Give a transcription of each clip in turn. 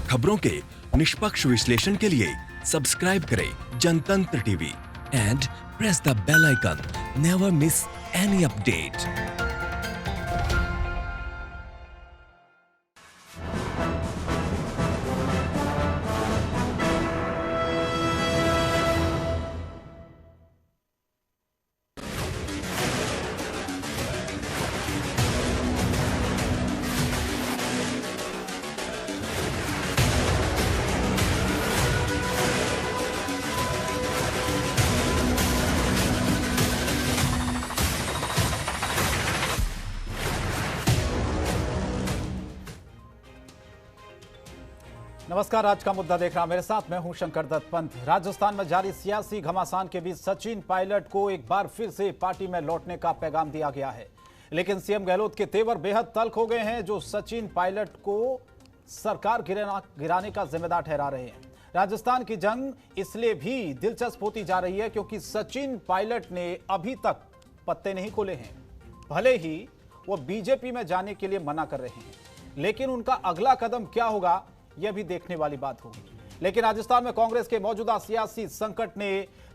खबरों के निष्पक्ष विश्लेषण के लिए सब्सक्राइब करें Jantantra TV and press the bell icon. Never miss any update. नमस्कार, आज का मुद्दा देख रहा मेरे साथ मैं हूं शंकर दत्त पंत। राजस्थान में जारी सियासी घमासान के बीच सचिन पायलट को एक बार फिर से पार्टी में लौटने का पैगाम दिया गया है, लेकिन सीएम गहलोत के तेवर बेहद तल्ख हो गए हैं, जो सचिन पायलट को सरकार गिराने का जिम्मेदार ठहरा रहे हैं। राजस्थान की जंग इसलिए भी दिलचस्प होती जा रही है क्योंकि सचिन पायलट ने अभी तक पत्ते नहीं खोले हैं। भले ही वो बीजेपी में जाने के लिए मना कर रहे हैं, लेकिन उनका अगला कदम क्या होगा यह भी देखने वाली बात होगी। लेकिन राजस्थान में कांग्रेस के मौजूदा सियासी संकट ने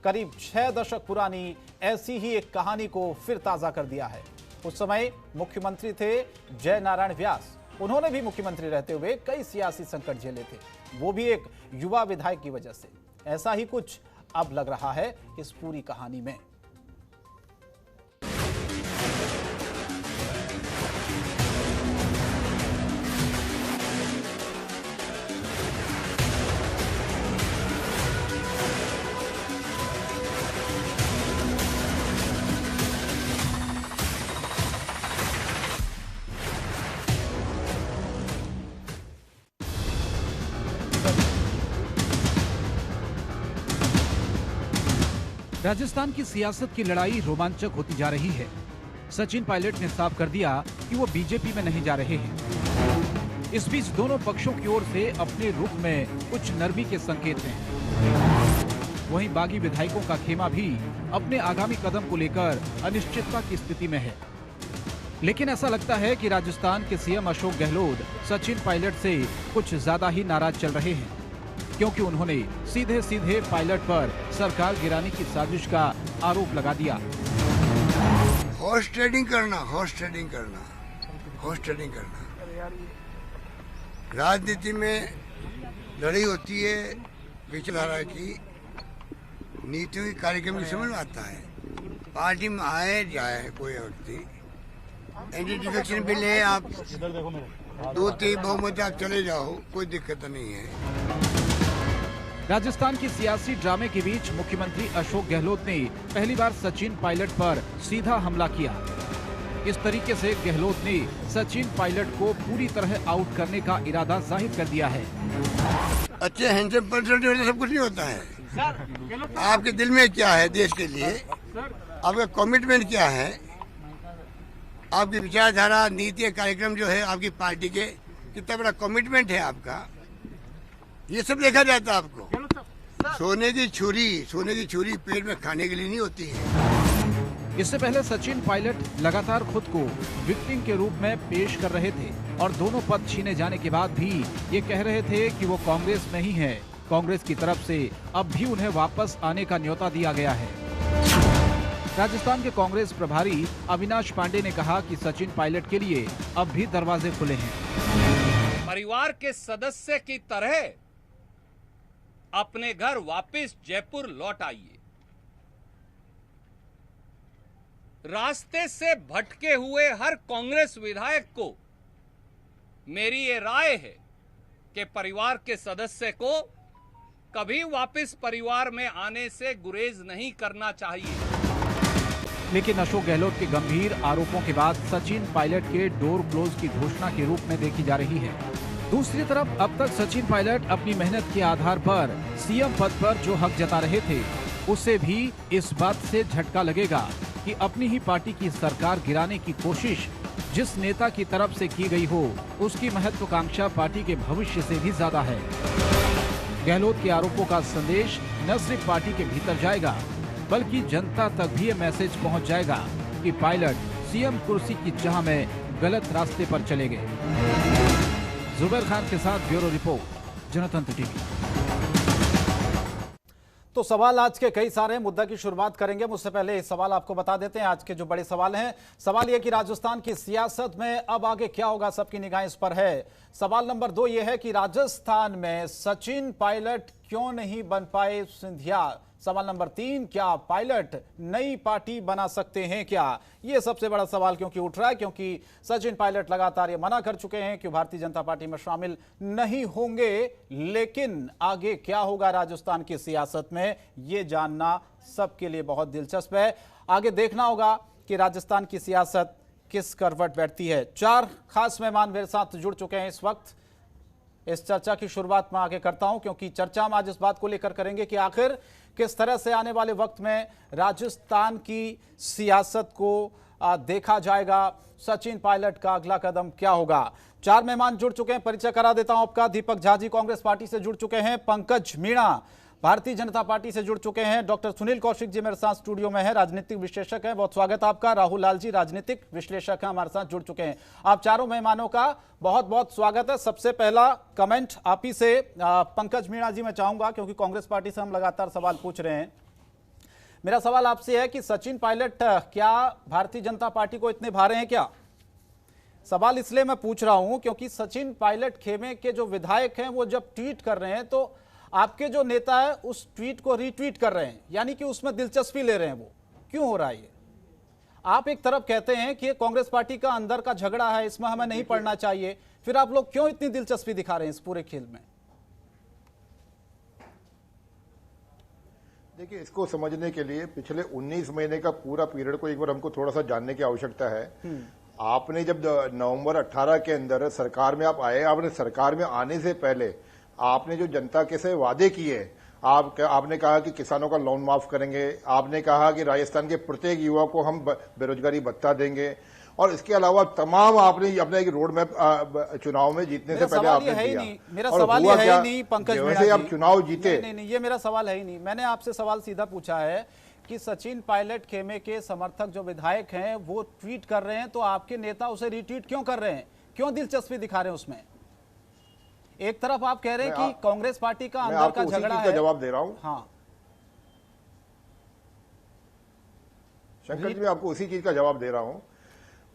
करीब 6 दशक पुरानी ऐसी ही एक कहानी को फिर ताजा कर दिया है। उस समय मुख्यमंत्री थे जय नारायण व्यास। उन्होंने भी मुख्यमंत्री रहते हुए कई सियासी संकट झेले थे, वो भी एक युवा विधायक की वजह से। ऐसा ही कुछ अब लग रहा है इस पूरी कहानी में। राजस्थान की सियासत की लड़ाई रोमांचक होती जा रही है। सचिन पायलट ने साफ कर दिया कि वो बीजेपी में नहीं जा रहे हैं। इस बीच दोनों पक्षों की ओर से अपने रुख में कुछ नरमी के संकेत हैं। वहीं बागी विधायकों का खेमा भी अपने आगामी कदम को लेकर अनिश्चितता की स्थिति में है। लेकिन ऐसा लगता है कि राजस्थान के सीएम अशोक गहलोत सचिन पायलट से कुछ ज्यादा ही नाराज चल रहे हैं, क्योंकि उन्होंने सीधे सीधे पायलट पर सरकार गिराने की साजिश का आरोप लगा दिया। हॉर्स ट्रेडिंग करना। राजनीति में लड़ाई होती है विचारधारा की, नीतियों की, कार्यक्रम की समझ में आता है। पार्टी में आए जाए कोई व्यक्ति, एंटी डिफेक्शन बिल है, आप 2-3 बहुमत आप चले जाओ, कोई दिक्कत नहीं है। राजस्थान की सियासी ड्रामे के बीच मुख्यमंत्री अशोक गहलोत ने पहली बार सचिन पायलट पर सीधा हमला किया। इस तरीके से गहलोत ने सचिन पायलट को पूरी तरह आउट करने का इरादा जाहिर कर दिया है। अच्छे हैंडसम पर्सन सब कुछ नहीं होता है। आपके दिल में क्या है देश के लिए, आपका कमिटमेंट क्या है, आपकी विचारधारा, नीति, कार्यक्रम जो है आपकी पार्टी के, कितना बड़ा कमिटमेंट है आपका, ये सब देखा जाता है आपको। सोने की छुरी पेट में खाने के लिए नहीं होती है। इससे पहले सचिन पायलट लगातार खुद को विक्टिम के रूप में पेश कर रहे थे और दोनों पद छीने जाने के बाद भी ये कह रहे थे कि वो कांग्रेस में ही है। कांग्रेस की तरफ से अब भी उन्हें वापस आने का न्योता दिया गया है। राजस्थान के कांग्रेस प्रभारी अविनाश पांडे ने कहा कि सचिन पायलट के लिए अब भी दरवाजे खुले हैं। परिवार के सदस्य की तरह अपने घर वापस जयपुर लौट आइए। रास्ते से भटके हुए हर कांग्रेस विधायक को मेरी ये राय है कि परिवार के सदस्य को कभी वापस परिवार में आने से गुरेज नहीं करना चाहिए। लेकिन अशोक गहलोत के गंभीर आरोपों के बाद सचिन पायलट के डोर क्लोज की घोषणा के रूप में देखी जा रही है। दूसरी तरफ अब तक सचिन पायलट अपनी मेहनत के आधार पर सीएम पद पर जो हक जता रहे थे, उसे भी इस बात से झटका लगेगा कि अपनी ही पार्टी की सरकार गिराने की कोशिश जिस नेता की तरफ से की गई हो, उसकी महत्वाकांक्षा पार्टी के भविष्य से भी ज्यादा है। गहलोत के आरोपों का संदेश न सिर्फ पार्टी के भीतर जाएगा, बल्कि जनता तक भी ये मैसेज पहुंच जाएगा कि पायलट सीएम कुर्सी की चाह में गलत रास्ते पर चले गए। जुबैर खान के साथ ब्यूरो रिपोर्ट, जनतंत्र टीवी। तो सवाल आज के कई सारे हैं, मुद्दा की शुरुआत करेंगे। मुझसे पहले इस सवाल आपको बता देते हैं आज के जो बड़े सवाल हैं। सवाल यह कि राजस्थान की सियासत में अब आगे क्या होगा, सबकी निगाहें इस पर है। सवाल नंबर 2 यह है कि राजस्थान में सचिन पायलट क्यों नहीं बन पाए सिंधिया। सवाल नंबर 3, क्या पायलट नई पार्टी बना सकते हैं क्या। यह सबसे बड़ा सवाल क्योंकि उठ रहा है, क्योंकि सचिन पायलट लगातार ये मना कर चुके हैं कि भारतीय जनता पार्टी में शामिल नहीं होंगे। लेकिन आगे क्या होगा राजस्थान की सियासत में, यह जानना सबके लिए बहुत दिलचस्प है। आगे देखना होगा कि राजस्थान की सियासत किस करवट बैठती है। 4 खास मेहमान मेरे साथ जुड़ चुके हैं इस वक्त। इस चर्चा की शुरुआत मैं आगे करता हूं, क्योंकि चर्चा हम आज इस बात को लेकर करेंगे कि आखिर किस तरह से आने वाले वक्त में राजस्थान की सियासत को देखा जाएगा। सचिन पायलट का अगला कदम क्या होगा। 4 मेहमान जुड़ चुके हैं, परिचय करा देता हूं आपका। दीपक झा जी कांग्रेस पार्टी से जुड़ चुके हैं। पंकज मीणा भारतीय जनता पार्टी से जुड़ चुके हैं। डॉक्टर सुनील कौशिक जी मेरे साथ स्टूडियो में है, राजनीतिक विश्लेषक हैं, बहुत स्वागत आपका। राहुल लाल जी राजनीतिक विश्लेषक हैं, हमारे साथ जुड़ चुके हैं। आप चारों मेहमानों का बहुत बहुत स्वागत है। सबसे पहला कमेंट आप ही से पंकज मीणा जी मैं चाहूंगा, क्योंकि कांग्रेस पार्टी से हम लगातार सवाल पूछ रहे हैं। मेरा सवाल आपसे है कि सचिन पायलट क्या भारतीय जनता पार्टी को इतने भारे हैं क्या। सवाल इसलिए मैं पूछ रहा हूं क्योंकि सचिन पायलट खेमे के जो विधायक हैं वो जब ट्वीट कर रहे हैं तो आपके जो नेता है उस ट्वीट को रीट्वीट कर रहे हैं, यानी कि उसमें दिलचस्पी ले रहे हैं। वो क्यों हो रहा है ये। आप एक तरफ कहते हैं कि ये कांग्रेस पार्टी का अंदर का झगड़ा है, इसमें हमें नहीं पड़ना चाहिए, फिर आप लोग क्यों इतनी दिलचस्पी दिखा रहे हैं इस पूरे खेल में। देखिए, इसको समझने के लिए पिछले 19 महीने का पूरा पीरियड को एक बार हमको थोड़ा सा जानने की आवश्यकता है। आपने जब नवंबर 18 के अंदर सरकार में आप आए, आपने सरकार में आने से पहले आपने जो जनता के से वादे किए, आपने कहा कि किसानों का लोन माफ करेंगे, आपने कहा कि राजस्थान के प्रत्येक युवा को हम बेरोजगारी भत्ता देंगे, और इसके अलावा तमाम आपने अपना एक रोड मैप चुनाव में जीतने से पहले आपने दिया। मेरा सवाल ये है ही नहीं पंकज मीणा जी, आप चुनाव जीते। नहीं, ये मेरा सवाल है ही नहीं। मैंने आपसे सवाल सीधा पूछा है कि सचिन पायलट खेमे के समर्थक जो विधायक हैं वो ट्वीट कर रहे हैं, तो आपके नेता उसे रीट्वीट क्यों कर रहे हैं, क्यों दिलचस्पी दिखा रहे हैं उसमें। एक तरफ आप कह रहे हैं कि कांग्रेस पार्टी का अंदर का झगड़ा है। जवाब दे रहा हूं। हाँ शंकर जी, मैं आपको उसी चीज का जवाब दे रहा हूं।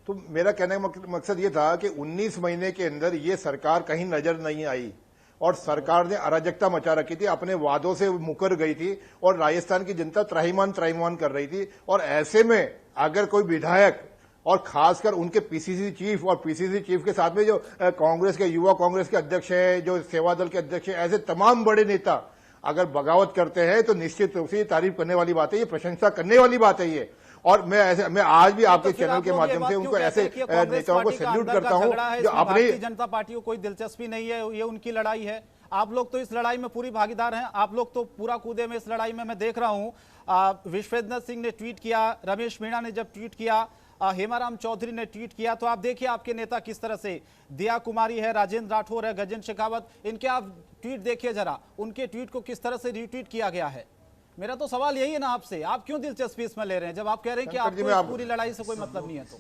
तो मेरा कहने का मकसद ये था कि 19 महीने के अंदर ये सरकार कहीं नजर नहीं आई और सरकार ने अराजकता मचा रखी थी, अपने वादों से मुकर गई थी और राजस्थान की जनता त्राहिमाम कर रही थी। और ऐसे में अगर कोई विधायक और खासकर उनके पीसीसी चीफ और पीसीसी चीफ के साथ में जो कांग्रेस के युवा कांग्रेस के अध्यक्ष हैं, जो सेवा दल के अध्यक्ष हैं, ऐसे तमाम बड़े नेता अगर बगावत करते हैं तो निश्चित रूप से तारीफ करने वाली बात है, ये प्रशंसा करने वाली बात है ये। और मैं आज भी आपके चैनल के माध्यम से उनको ऐसे नेताओं को सैल्यूट करता हूं जो अपनी जनता पार्टी को कोई दिलचस्पी नहीं है, ये उनकी लड़ाई है। आप लोग तो इस लड़ाई में पूरी भागीदार हैं, आप लोग तो पूरा कूदे में इस लड़ाई में। मैं देख रहा हूं विश्वेंद्र सिंह ने ट्वीट किया, रमेश मीणा ने जब ट्वीट किया, हेमाराम चौधरी ने ट्वीट किया, तो आप देखिए आपके नेता किस तरह से, दिया कुमारी है, राजेंद्र राठौर है, गजेंद्र शेखावत, इनके आप ट्वीट देखिए जरा, उनके ट्वीट को किस तरह से रीट्वीट किया गया है। मेरा तो सवाल यही है ना आपसे, आप क्यों दिलचस्पी इसमें ले रहे हैं जब आप कह रहे हैं कि आपको इस पूरी लड़ाई से कोई मतलब नहीं है। तो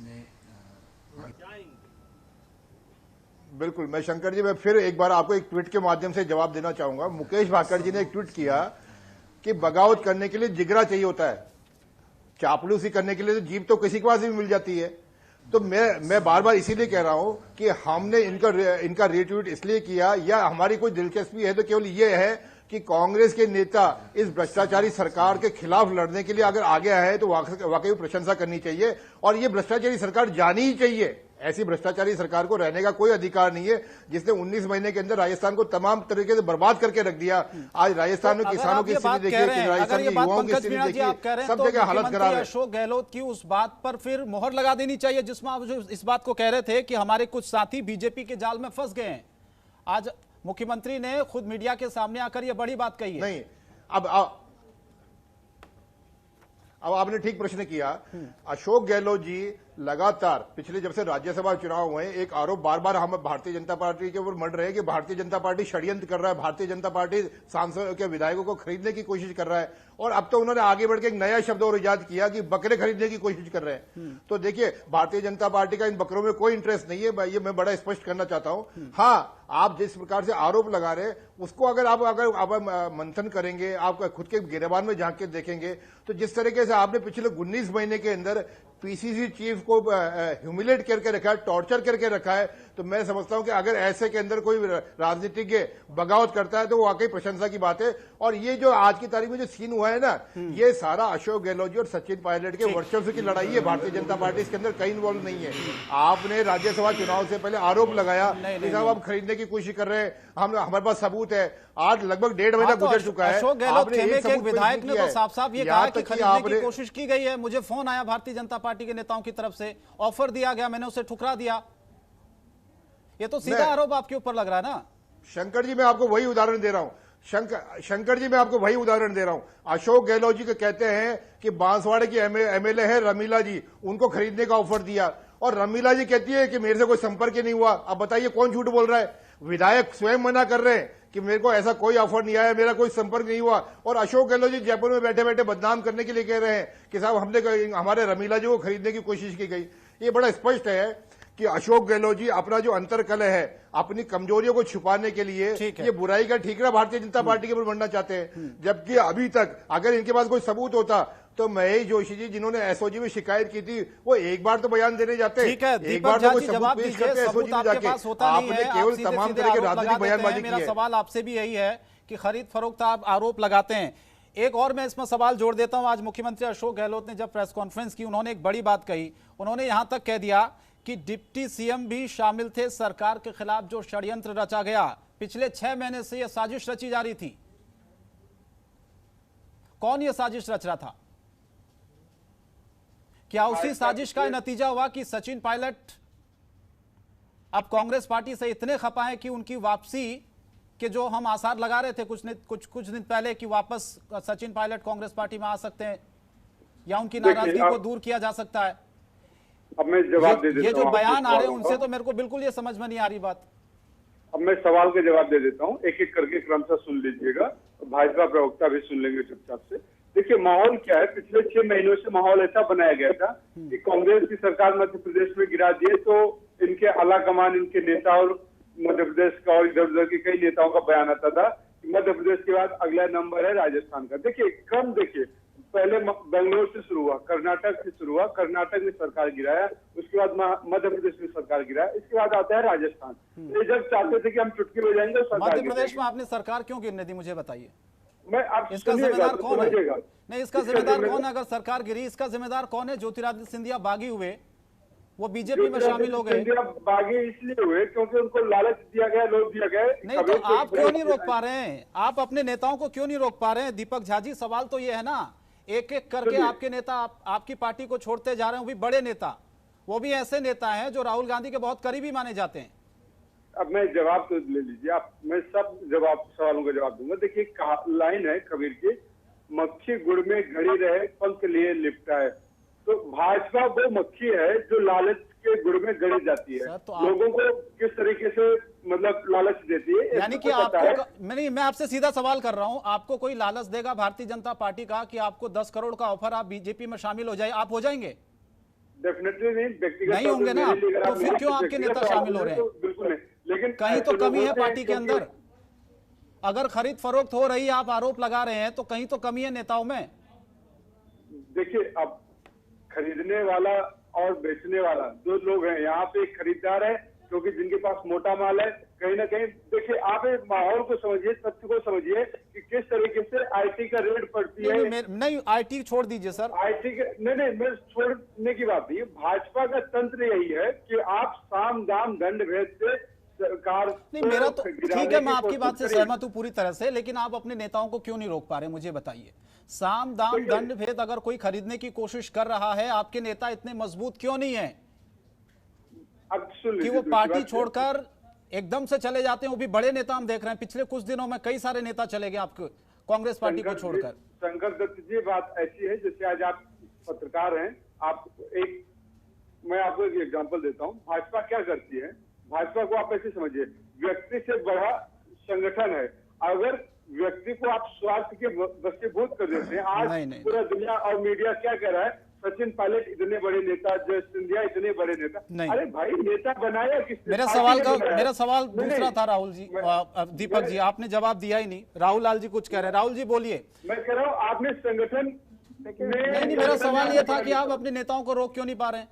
बिल्कुल, मैं शंकर जी, मैं फिर एक बार आपको एक ट्वीट के माध्यम से जवाब देना चाहूंगा। मुकेश भाकर जी ने एक ट्वीट किया कि बगावत करने के लिए जिगरा चाहिए होता है, चापलूसी करने के लिए तो जीप तो किसी के पास भी मिल जाती है। तो मैं बार बार इसीलिए कह रहा हूं कि हमने इनका रीट्वीट इसलिए किया, या हमारी कोई दिलचस्पी है तो केवल ये है कि कांग्रेस के नेता इस भ्रष्टाचारी सरकार के खिलाफ लड़ने के लिए अगर आगे आए तो वाकई प्रशंसा करनी चाहिए, और ये भ्रष्टाचारी सरकार जानी ही चाहिए। ऐसी भ्रष्टाचारी सरकार को रहने का कोई अधिकार नहीं है जिसने 19 महीने के अंदर राजस्थान को तमाम तरीके से बर्बाद करके रख दिया। आज राजस्थान में किसानों की स्थिति देखिए, राजस्थान के युवाओं की स्थिति देखिए, सब जगह हालत खराब है। अशोक गहलोत की उस बात पर फिर मोहर लगा देनी चाहिए जिसमें आप जो इस बात को कह रहे थे कि हमारे कुछ साथी बीजेपी के जाल में फंस गए हैं। आज मुख्यमंत्री ने खुद मीडिया के सामने आकर यह बड़ी बात कही है। नहीं, अब आपने ठीक प्रश्न किया। अशोक गहलोत जी लगातार पिछले जब से राज्यसभा चुनाव हुए, एक आरोप बार बार हम भारतीय जनता पार्टी के ऊपर मढ़ रहे हैं कि भारतीय जनता पार्टी षड्यंत्र कर रहा है, भारतीय जनता पार्टी सांसद के विधायकों को खरीदने की कोशिश कर रहा है। और अब तो उन्होंने आगे बढ़ के एक नया शब्द और इजाद किया कि बकरे खरीदने की कोशिश कर रहे हैं। तो देखिए, भारतीय जनता पार्टी का इन बकरों में कोई इंटरेस्ट नहीं है, ये मैं बड़ा स्पष्ट करना चाहता हूं। हाँ, आप जिस प्रकार से आरोप लगा रहे हैं उसको अगर आप मंथन करेंगे, आप खुद के गिरेबान में झांक के देखेंगे तो जिस तरीके से आपने पिछले 19 महीने के अंदर पीसीसी चीफ को ह्यूमिलेट करके रखा है, टॉर्चर करके रखा है, तो मैं समझता हूं कि अगर ऐसे के अंदर कोई राजनीतिज्ञ बगावत करता है तो वो वाकई प्रशंसा की बात है। और ये जो आज की तारीख में जो सीन हुआ है ना, ये सारा अशोक गहलोत जी और सचिन पायलट के वर्चस्व की लड़ाई है। भारतीय जनता पार्टी इसके अंदर कहीं इन्वॉल्व नहीं है। आपने राज्यसभा चुनाव से पहले आरोप लगाया कि साहब आप खरीदने की कोशिश कर रहे हैं, हमारे पास सबूत है। आज लगभग 1.5 महीना गुजर चुका है। अशोक गहलोत खेमे के एक विधायक ने तो साफ साफ ये कहा कि खरीदने की कोशिश की गई है। मुझे फोन आया भारतीय जनता पार्टी के नेताओं की तरफ से, ऑफर दिया गया, मैंने उसे ठुकरा दिया। ये तो सीधा आरोप आपके ऊपर लग रहा है ना। शंकर जी, मैं आपको वही उदाहरण दे रहा हूं। शंकर जी, मैं आपको वही उदाहरण दे रहा हूं। अशोक गहलोत जी को कहते हैं कि बांसवाड़े की एमएलए है रमीला जी, उनको खरीदने का ऑफर दिया, और रमीला जी कहती है कि मेरे से कोई संपर्क ही नहीं हुआ। अब बताइए कौन झूठ बोल रहा है? विधायक स्वयं मना कर रहे हैं कि मेरे को ऐसा कोई ऑफर नहीं आया, मेरा कोई संपर्क नहीं हुआ, और अशोक गहलोत जी जयपुर में बैठे बैठे बदनाम करने के लिए कह रहे हैं कि साहब हमारे रमीला जी को खरीदने की कोशिश की गई। ये बड़ा स्पष्ट है कि अशोक गहलोत जी अपना जो अंतर्कलह है, अपनी कमजोरियों को छुपाने के लिए ये बुराई का ठीकरा भारतीय जनता पार्टी के ऊपर बनना चाहते हैं। जबकि अभी तक अगर इनके पास कोई सबूत होता तो महेश जोशी जी जिन्होंने एसओजी में शिकायत की थी, वो एक बार तो बयान देने जाते, एक बार तो कोई सबूत पेश करते एसओजी में जाके। आपने केवल तमाम तरह के राजनीतिक बयानबाजी की है। मेरा सवाल आपसे भी यही है कि खरीद फरोख्त आप आरोप लगाते हैं। एक और मैं इसमें सवाल जोड़ देता हूं। आज मुख्यमंत्री अशोक गहलोत ने जब प्रेस कॉन्फ्रेंस की, उन्होंने एक बड़ी बात कही। उन्होंने यहां तक कह दिया कि डिप्टी सीएम भी शामिल थे सरकार के खिलाफ जो षड्यंत्र रचा गया। पिछले 6 महीने से यह साजिश रची जा रही थी। कौन यह साजिश रच रहा था? क्या उसी साजिश का नतीजा हुआ कि सचिन पायलट अब कांग्रेस पार्टी से इतने खपा हैं कि उनकी वापसी के जो हम आसार लगा रहे थे कुछ दिन पहले कि वापस सचिन पायलट कांग्रेस पार्टी में आ सकते हैं या उनकी नाराजगी को दूर किया जा सकता है? अब मैं जवाब दे देता हूं। ये जो बयान आ रहे हैं उनसे तो मेरे को बिल्कुल ये समझ में नहीं आ रही बात। अब मैं सवाल के जवाब दे देता हूं, एक एक करके क्रमशः सुन लीजिएगा। भाजपा प्रवक्ता भी सुन लेंगे चुपचाप से। देखिए माहौल क्या है, पिछले 6 महीनों से माहौल ऐसा बनाया गया था कि कांग्रेस की सरकार मध्य प्रदेश में गिरा दिए तो इनके आला कमान, इनके नेता और मध्य प्रदेश का और इधर उधर के कई नेताओं का बयान आता था कि मध्य प्रदेश के बाद अगला नंबर है राजस्थान का। देखिए क्रम देखिए, पहले बेंगलोर से शुरू हुआ, कर्नाटक से शुरू हुआ, कर्नाटक में सरकार गिराया, उसके बाद मध्य प्रदेश में सरकार गिराया, इसके बाद आता है राजस्थान। ये जब चाहते थे कि हम चुटकी बजाएंगे मध्य प्रदेश में आपने सरकार क्यों गिरने दी, मुझे बताइए। मैं आप इसका जिम्मेदार कौन है? समझिएगा। नहीं, इसका जिम्मेदार कौन है? अगर सरकार गिरी, इसका जिम्मेदार कौन है? ज्योतिरादित्य सिंधिया बागी हुए, वो बीजेपी में शामिल हो गए। बागी इसलिए हुए क्योंकि उनको लालच दिया गया, लोभ दिया गया। नहीं तो आप क्यों नहीं रोक पा रहे हैं? आप अपने नेताओं को क्यों नहीं रोक पा रहे हैं? दीपक झा जी, सवाल तो ये है ना, एक एक करके आपके नेता आपकी पार्टी को छोड़ते जा रहे हैं, वो भी बड़े नेता, वो भी ऐसे नेता हैं जो राहुल गांधी के बहुत करीबी माने जाते हैं। अब मैं जवाब तो ले लीजिए आप, मैं सब सवालों का जवाब दूंगा। देखिए लाइन है कबीर की, मक्खी गुड़ में घड़ी रहे पंख लिए लिपटा है। तो भाजपा वो मक्खी है जो लालच के गुड़ में गड़ी जाती है, लोगों को किस तरीके से मतलब लालच देती है। यानी कि आपको मैं आपसे सीधा सवाल कर रहा हूं, आपको कोई लालच देगा भारतीय जनता पार्टी का कि आपको 10 करोड़ का ऑफर, आप बीजेपी में शामिल हो जाए, आप हो जाएंगे? डेफिनेटली नहीं, व्यक्तिगत नहीं होंगे ना, तो फिर क्यों आपके नेता शामिल हो रहे हैं? बिल्कुल नहीं, लेकिन कहीं तो कमी है पार्टी के अंदर। अगर खरीद फरोख्त हो रही है, आप आरोप लगा रहे हैं, तो कहीं तो कमी है नेताओं में। देखिए अब खरीदने वाला और बेचने वाला 2 लोग हैं। यहाँ पे एक खरीदार है क्योंकि जिनके पास मोटा माल है। कहीं ना कहीं देखिए, आप एक माहौल को समझिए, तथ्य को समझिए कि किस तरीके से आईटी का रेट पड़ती है। नहीं, आईटी छोड़ दीजिए सर। आईटी के नहीं, मैं छोड़ने की बात नहीं। भाजपा का तंत्र यही है कि आप साम दाम दंड भेद से सरकार नहीं, मेरा तो ठीक है, मैं आपकी बात से सहमत हूं पूरी तरह से, लेकिन आप अपने नेताओं को क्यों नहीं रोक पा रहे, मुझे बताइए। साम दाम दंड भेद अगर कोई खरीदने की कोशिश कर रहा है, आपके नेता इतने मजबूत क्यों नहीं है कि वो पार्टी छोड़कर एकदम से चले जाते हैं? वो भी बड़े नेता हम देख रहे हैं, पिछले कुछ दिनों में कई सारे नेता चले गए आपको कांग्रेस पार्टी को छोड़कर। शंकर दत्त जी, बात ऐसी है जैसे आज आप पत्रकार हैं, मैं आपको एक एग्जांपल देता हूं। भाजपा क्या करती है, भाजपा को आप ऐसे समझिए, व्यक्ति से बड़ा संगठन है। अगर व्यक्ति को आप स्वार्थ के वशीभूत कर देते हैं, आज पूरा दुनिया और मीडिया क्या कह रहा है, सचिन पायलट इतने बड़े नेता, जय सिंधिया इतने बड़े नेता। नहीं। अरे भाई, नेता बनाया किसने? मेरा सवाल दूसरा था राहुल जी। दीपक जी आपने जवाब दिया ही नहीं। राहुल लाल जी कुछ कह रहे हैं। राहुल जी बोलिए। मैं कह रहा हूँ आपने संगठन नहीं, मेरा सवाल ये था कि आप अपने नेताओं को रोक क्यों नहीं पा रहे हैं?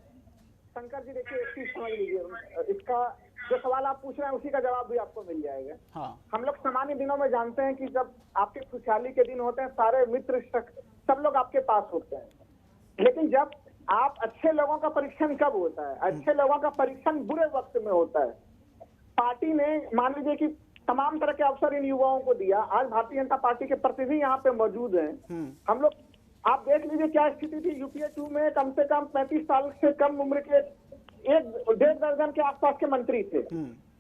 शंकर जी देखिए, एक चीज समझ लीजिए, इसका जो सवाल आप पूछ रहे हैं उसी का जवाब भी आपको मिल जाएगा। हाँ। हम लोग सामान्य दिनों में जानते हैं कि जब आपके खुशहाली के दिन होते हैं, सारे मित्र सब लोग आपके पास होते हैं, लेकिन जब आप अच्छे लोगों का परीक्षण कब होता है? अच्छे लोगों का परीक्षण बुरे वक्त में होता है। पार्टी ने मान लीजिए कि तमाम तरह के अवसर इन युवाओं को दिया। आज भारतीय जनता पार्टी के प्रतिनिधि यहाँ पे मौजूद हैं। हम लोग, आप देख लीजिए क्या स्थिति थी यूपीए 2 में। कम से कम 35 साल से कम उम्र के 1.5 दर्जन के आसपास के मंत्री थे,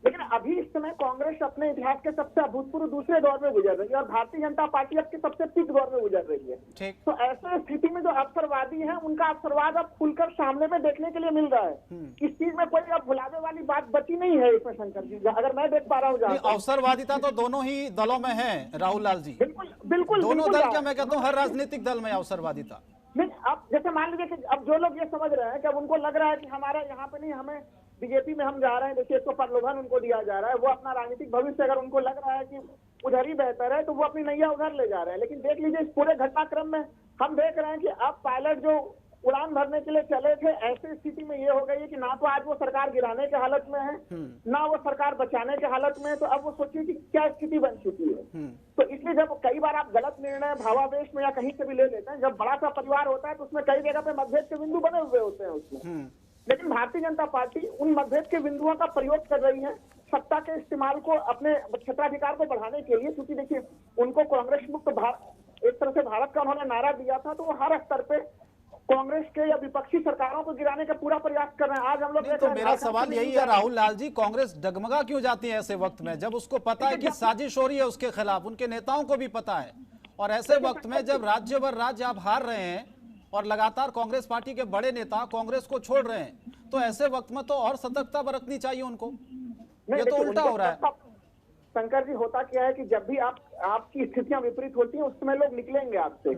लेकिन अभी इस समय कांग्रेस अपने इतिहास के सबसे अभूतपूर्व दूसरे दौर में गुजर रही है और भारतीय जनता पार्टी अब के सबसे पीक दौर में गुजर रही है। तो ऐसे स्थिति में जो अवसरवादी हैं, उनका अवसरवाद अब खुलकर सामने में देखने के लिए मिल रहा है। इस चीज में कोई अब भुलावे वाली बात बची नहीं है इसमें शंकर जी, अगर मैं देख पा रहा हूँ। अवसरवादिता तो दोनों ही दलों में है राहुल लाल जी। बिल्कुल बिल्कुल दोनों दल, क्या मैं कहता हूँ हर राजनीतिक दल में अवसरवादिता नहीं। अब जैसे मान लीजिए कि अब जो लोग ये समझ रहे हैं कि अब उनको लग रहा है कि हमारा यहाँ पे नहीं, हमें बीजेपी में हम जा रहे हैं, देखिए इसको प्रलोभन उनको दिया जा रहा है, वो अपना राजनीतिक भविष्य अगर उनको लग रहा है कि उधर ही बेहतर है तो वो अपनी नैया उधर ले जा रहे हैं। लेकिन देख लीजिए इस पूरे घटनाक्रम में हम देख रहे हैं कि अब पायलट जो उड़ान भरने के लिए चले थे, ऐसी स्थिति में ये हो गई है कि ना तो आज वो सरकार गिराने के हालत में है, ना वो सरकार बचाने के हालत में है। तो अब वो सोचिए कि क्या स्थिति बन चुकी है। तो इसलिए जब कई बार आप गलत निर्णय भावावेश में या कहीं से भी ले लेते हैं, जब बड़ा सा परिवार होता है तो उसमें कई जगह पे मतभेद के बिंदु बने हुए होते हैं उसमें, लेकिन भारतीय जनता पार्टी उन मतभेद के बिंदुओं का प्रयोग कर रही है सत्ता के इस्तेमाल को अपने क्षेत्राधिकार को बढ़ाने के लिए। क्योंकि देखिए उनको कांग्रेस मुक्त एक तरह से भारत का उन्होंने नारा दिया था, तो वो हर स्तर पे कांग्रेस के या विपक्षी सरकारों को गिराने का पूरा प्रयास कर रहे हैं। आज हम लोग तो मेरा सवाल यही है राहुल लाल जी, कांग्रेस डगमगा क्यों जाती है ऐसे वक्त में जब उसको पता है कि साजिश हो रही है उसके खिलाफ? उनके नेताओं को भी पता है, और ऐसे वक्त में जब राज्य भर राज्य आप हार रहे हैं और लगातार कांग्रेस पार्टी के बड़े नेता कांग्रेस को छोड़ रहे हैं, तो ऐसे वक्त में तो और सतर्कता बरतनी चाहिए उनको। ये तो उल्टा हो रहा है शंकर जी। होता क्या है कि जब भी आपकी स्थितियां विपरीत होती हैं उस समय लोग निकलेंगे आपसे।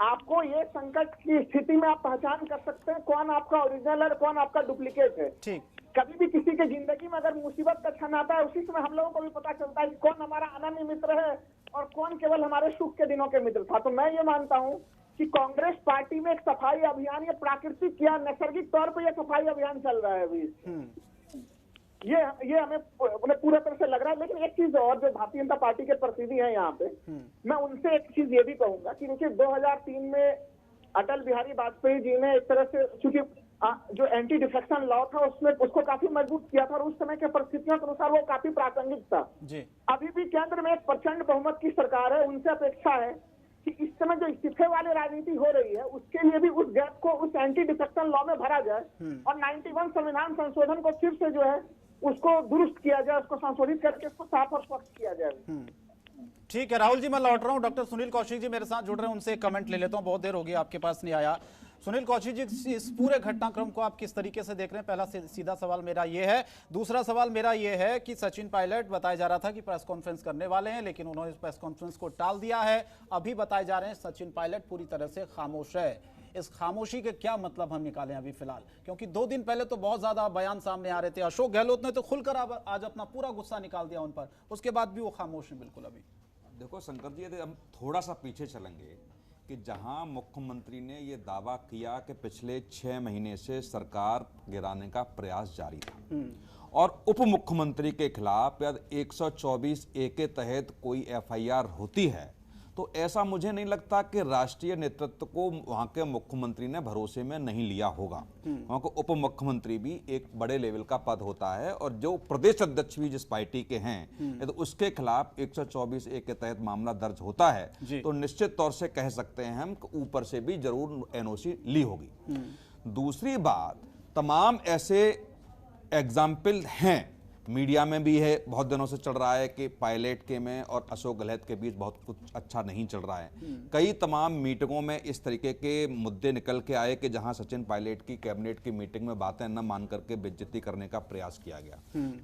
आपको ये संकट की स्थिति में आप पहचान कर सकते हैं कौन आपका ओरिजिनल है, कौन आपका डुप्लीकेट है। ठीक। कभी भी किसी के जिंदगी में अगर मुसीबत का क्षण आता है, उसी समय हम लोगों को भी पता चलता है कि कौन हमारा अनन्य मित्र है और कौन केवल हमारे सुख के दिनों के मित्र था। तो मैं ये मानता हूँ कि कांग्रेस पार्टी में एक सफाई अभियान, ये प्राकृतिक या नैसर्गिक तौर पर यह सफाई अभियान चल रहा है अभी। ये हमें पूरा तरह से लग रहा है। लेकिन एक चीज और, जो भारतीय जनता पार्टी के प्रतिनिधि हैं यहाँ पे, मैं उनसे एक चीज ये भी कहूंगा कि देखिए 2003 में अटल बिहारी वाजपेयी जी ने एक तरह से, चूंकि जो एंटी डिफेक्शन लॉ था उसमें उसको काफी मजबूत किया था और उस समय के परिस्थितियों के अनुसार वो काफी प्रासंगिक था जी। अभी भी केंद्र में एक प्रचंड बहुमत की सरकार है, उनसे अपेक्षा है कि इस समय जो इस्तीफे वाली राजनीति हो रही है उसके लिए भी उस गैप को उस एंटी डिफेक्शन लॉ में भरा जाए और 91 संविधान संशोधन को फिर से जो है उसको दुरुस्त किया जाए, उसको संशोधित करके उसको साफ और स्पष्ट किया जाए। ठीक है राहुल जी, मैं लौट रहा हूं। डॉक्टर सुनील कौशिक जी मेरे साथ जुड़ रहे हैं, उनसे कमेंट ले लेता हूं, बहुत देर हो गई आपके पास नहीं आया। सुनील कौशिक जी, इस पूरे घटनाक्रम को आप किस तरीके से देख रहे हैं? पहला सीधा सवाल मेरा ये है। दूसरा सवाल मेरा ये है कि सचिन पायलट बताया जा रहा था कि प्रेस कॉन्फ्रेंस करने वाले हैं, लेकिन उन्होंने प्रेस कॉन्फ्रेंस को टाल दिया है। अभी बताए जा रहे हैं सचिन पायलट पूरी तरह से खामोश है। इस खामोशी के क्या मतलब हम निकालें अभी फिलहाल? क्योंकि 2 दिन पहले तो बहुत ज्यादा बयान सामने आ रहे थे। अशोक गहलोत ने तो खुलकर आज अपना पूरा गुस्सा निकाल दिया उन पर, उसके बाद भी वो खामोश है बिल्कुल। अभी देखो शंकर जी, यदि हम थोड़ा सा पीछे चलेंगे कि जहां मुख्यमंत्री ने ये दावा किया कि पिछले 6 महीने से सरकार गिराने का प्रयास जारी था और उप मुख्यमंत्री के खिलाफ यदि 124A के तहत कोई FIR होती है, तो ऐसा मुझे नहीं लगता कि राष्ट्रीय नेतृत्व को वहां के मुख्यमंत्री ने भरोसे में नहीं लिया होगा। वहां को उप मुख्यमंत्री भी एक बड़े लेवल का पद होता है और जो प्रदेश अध्यक्ष भी जिस पार्टी के हैं, तो उसके खिलाफ 124A के तहत मामला दर्ज होता है तो निश्चित तौर से कह सकते हैं हम कि ऊपर से भी जरूर NOC ली होगी। दूसरी बात, तमाम ऐसे एग्जाम्पल हैं, मीडिया में भी है, बहुत दिनों से चल रहा है कि पायलट के में और अशोक गहलोत के बीच बहुत कुछ अच्छा नहीं चल रहा है। कई तमाम मीटिंगों में इस तरीके के मुद्दे निकल के आए कि जहां सचिन पायलट की कैबिनेट की मीटिंग में बातें न मान करके बेइज्जती करने का प्रयास किया गया।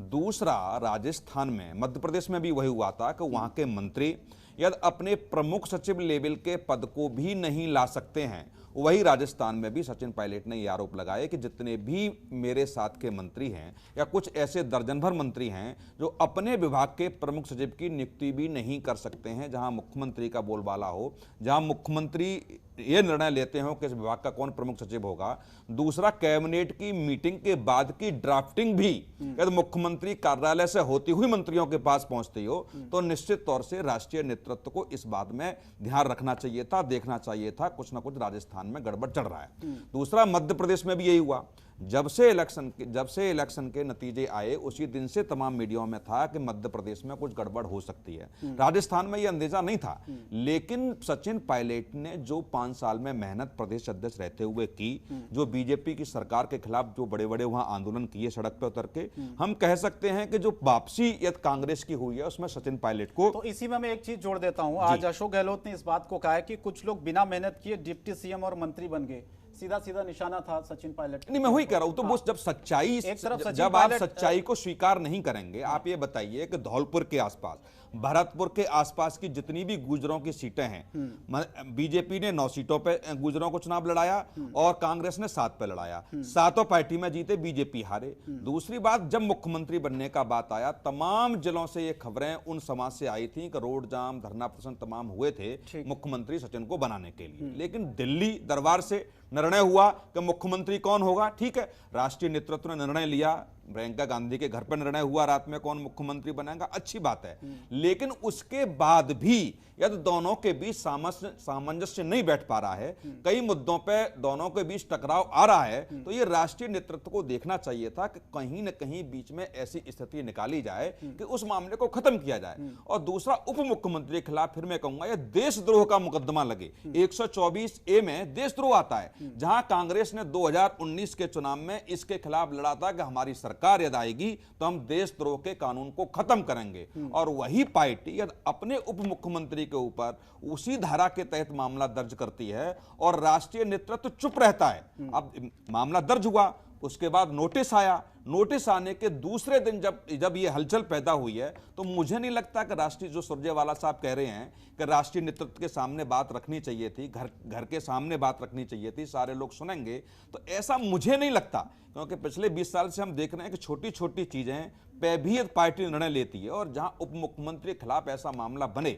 दूसरा, राजस्थान में, मध्य प्रदेश में भी वही हुआ था कि वहां के मंत्री यदि अपने प्रमुख सचिव लेवल के पद को भी नहीं ला सकते हैं। वही राजस्थान में भी सचिन पायलट ने यह आरोप लगाया कि जितने भी मेरे साथ के मंत्री हैं या कुछ ऐसे दर्जन भर मंत्री हैं जो अपने विभाग के प्रमुख सचिव की नियुक्ति भी नहीं कर सकते हैं, जहां मुख्यमंत्री का बोलबाला हो, जहां मुख्यमंत्री ये निर्णय लेते हो कि इस विभाग का कौन प्रमुख सचिव होगा। दूसरा, कैबिनेट की मीटिंग के बाद की ड्राफ्टिंग भी यदि मुख्यमंत्री कार्यालय से होती हुई मंत्रियों के पास पहुंचती हो तो निश्चित तौर से राष्ट्रीय नेतृत्व को इस बात में ध्यान रखना चाहिए था, देखना चाहिए था कुछ ना कुछ राजस्थान में गड़बड़ चल रहा है। दूसरा, मध्य प्रदेश में भी यही हुआ। जब से इलेक्शन के नतीजे आए उसी दिन से तमाम मीडिया में था कि मध्य प्रदेश में कुछ गड़बड़ हो सकती है। राजस्थान में यह अंदेशा नहीं था, लेकिन सचिन पायलट ने जो 5 साल में मेहनत प्रदेश अध्यक्ष रहते हुए की, जो बीजेपी की सरकार के खिलाफ जो बड़े बड़े वहां आंदोलन किए सड़क पर उतर के, हम कह सकते हैं कि जो वापसी यदि कांग्रेस की हुई है उसमें सचिन पायलट को। तो इसी में मैं एक चीज जोड़ देता हूं, आज अशोक गहलोत ने इस बात को कहा है कि कुछ लोग बिना मेहनत किए डिप्टी सीएम और मंत्री बन गए। सीधा सीधा निशाना था सचिन पायलट। नहीं, मैं वही कह रहा हूं, तो वो जब सच्चाई, जब आप सच्चाई को स्वीकार नहीं करेंगे, आप ये बताइए कि धौलपुर के आसपास, भरतपुर के आसपास की जितनी भी गुर्जरों की सीटें हैं, बीजेपी ने 9 सीटों पे गुर्जरों को चुनाव लड़ाया और कांग्रेस ने 7 पे लड़ाया। 7 पार्टी में जीते, बीजेपी हारे। दूसरी बात, जब मुख्यमंत्री बनने का बात आया, तमाम जिलों से ये खबरें उन समाज से आई थी कि रोड जाम, धरना प्रदर्शन तमाम हुए थे मुख्यमंत्री सचिन को बनाने के लिए। लेकिन दिल्ली दरबार से निर्णय हुआ कि मुख्यमंत्री कौन होगा। ठीक है, राष्ट्रीय नेतृत्व ने निर्णय लिया, प्रियंका गांधी के घर पर निर्णय हुआ रात में कौन मुख्यमंत्री बनेगा, अच्छी बात है। लेकिन उसके बाद भी यदि दोनों के बीच सामंजस्य नहीं बैठ पा रहा है, कई मुद्दों पे दोनों के बीच टकराव आ रहा है, तो ये राष्ट्रीय नेतृत्व को देखना चाहिए था कि कहीं न कहीं बीच में ऐसी स्थिति निकाली जाए कि उस मामले को खत्म किया जाए। और दूसरा, उप मुख्यमंत्री के खिलाफ फिर मैं कहूंगा यह देशद्रोह का मुकदमा लगे। 124A में देशद्रोह आता है, जहां कांग्रेस ने 2019 के चुनाव में इसके खिलाफ लड़ा था कि हमारी सरकार यदि आएगी तो हम देशद्रोह के कानून को खत्म करेंगे। और वही पार्टी यदि अपने उप मुख्यमंत्री के ऊपर उसी धारा के तहत मामला दर्ज करती है और राष्ट्रीय नेतृत्व चुप रहता है। अब मामला दर्ज हुआ, उसके बाद नोटिस आया, नोटिस आने के दूसरे दिन जब ये हलचल पैदा हुई है, तो मुझे नहीं लगता कि राष्ट्रीय, जो सुरजेवाला साहब कह रहे हैं कि राष्ट्रीय नेतृत्व के सामने बात रखनी चाहिए थी, घर के सामने बात रखनी चाहिए थी, सारे लोग सुनेंगे, तो ऐसा मुझे नहीं लगता। क्योंकि पिछले 20 साल से हम देख रहे हैं कि छोटी छोटी चीजें पे भी पार्टी निर्णय लेती है और जहां उप मुख्यमंत्री के खिलाफ ऐसा मामला बने।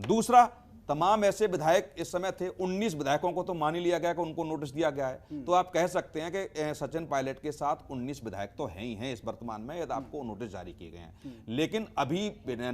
दूसरा, तमाम ऐसे विधायक इस समय थे, 19 विधायकों को तो मान ही लिया गया कि उनको नोटिस दिया गया है। तो आप कह सकते हैं कि सचिन पायलट के साथ 19 विधायक तो हैं ही हैं इस वर्तमान में, यदि आपको नोटिस जारी किए गए हैं। लेकिन अभी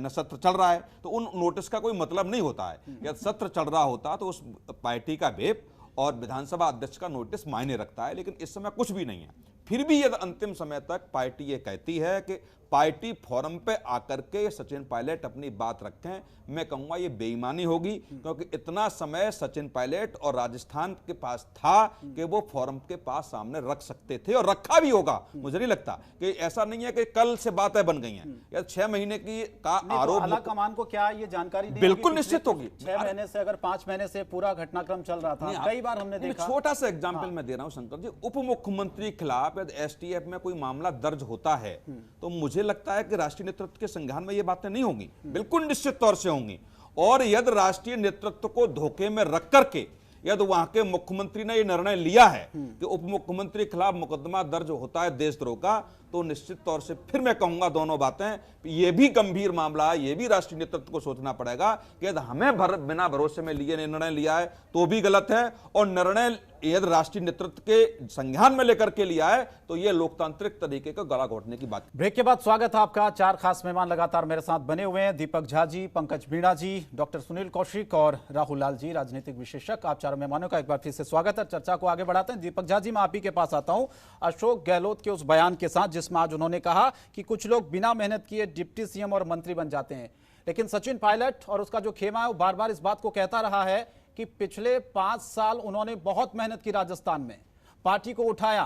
सत्र चल रहा है तो उन नोटिस का कोई मतलब नहीं होता है। यदि सत्र चल रहा होता तो उस पार्टी का व्हिप और विधानसभा अध्यक्ष का नोटिस मायने रखता है, लेकिन इस समय कुछ भी नहीं है। फिर भी यदि अंतिम समय तक पार्टी ये कहती है कि पार्टी फोरम पे आकर के सचिन पायलट अपनी बात रखें, मैं कहूंगा ये बेईमानी होगी, क्योंकि इतना समय सचिन पायलट और राजस्थान के पास था कि वो फोरम के पास सामने रख सकते थे और रखा भी होगा। मुझे नहीं लगता कि ऐसा नहीं है कि कल से बातें बन गई हैं या 6 महीने की का आरोप। आला कमान को क्या ये जानकारी बिल्कुल निश्चित होगी। 6 महीने से, अगर 5 महीने से पूरा घटनाक्रम चल रहा था, कई बार हमने देखा। छोटा सा एग्जाम्पल मैं दे रहा हूं शंकर जी, उप मुख्यमंत्री के खिलाफ यदि STF में कोई मामला दर्ज होता है तो मुझे लगता है कि राष्ट्रीय नेतृत्व के संज्ञान में ये बातें नहीं होंगी, बिल्कुल निश्चित तौर से होंगी। और यदि राष्ट्रीय नेतृत्व को धोखे में रख करके यदि वहां के मुख्यमंत्री ने यह निर्णय लिया है कि उप मुख्यमंत्री के खिलाफ मुकदमा दर्ज होता है देशद्रोह का, तो निश्चित तौर से फिर मैं कहूंगा दोनों बातें, ये भी गंभीर मामला है, ये भी राष्ट्रीय नेतृत्व को सोचना पड़ेगा कि यदि हमें बिना भरोसे में लिए निर्णय लिया है तो भी गलत है, और निर्णय यदि राष्ट्रीय नेतृत्व के संज्ञान में लेकर के लिया है तो यह लोकतांत्रिक तरीके का गला घोटने की बात। ब्रेक के बाद स्वागत है आपका। 4 खास मेहमान लगातार मेरे साथ बने हुए हैं, दीपक झा जी, पंकज मीणा जी, डॉक्टर सुनील कौशिक और राहुल लाल जी, राजनीतिक विशेषज्ञ। आप चारों मेहमानों का एक बार फिर से स्वागत है। चर्चा को आगे बढ़ाते हैं। दीपक झा जी, मैं आप ही के पास आता हूं। अशोक गहलोत के उस बयान के साथ जिसमें आज उन्होंने कहा कि कुछ लोग बिना मेहनत किए डिप्टी सीएम और मंत्री बन जाते हैं, लेकिन सचिन पायलट और उसका जो खेमा है वो बार बार इस बात को कहता रहा है कि पिछले 5 साल उन्होंने बहुत मेहनत की, राजस्थान में पार्टी को उठाया,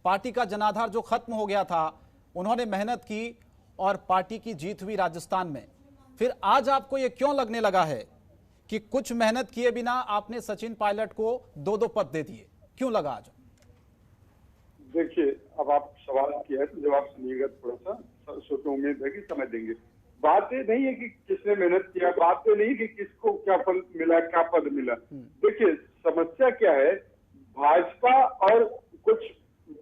पार्टी का जनाधार जो खत्म हो गया था उन्होंने मेहनत की और पार्टी की जीत हुई राजस्थान में। फिर आज आपको यह क्यों लगने लगा है कि कुछ मेहनत किए बिना आपने सचिन पायलट को 2-2 पद दे दिए, क्यों लगा आज? देखिए, अब आप सवाल किया है तो जवाब सुनिएगा थोड़ा सा, तो उम्मीद है कि समझ देंगे। बात ये नहीं है कि किसने मेहनत किया, बात ये नहीं कि किसको क्या फल मिला, क्या पद मिला। देखिए समस्या क्या है, भाजपा और कुछ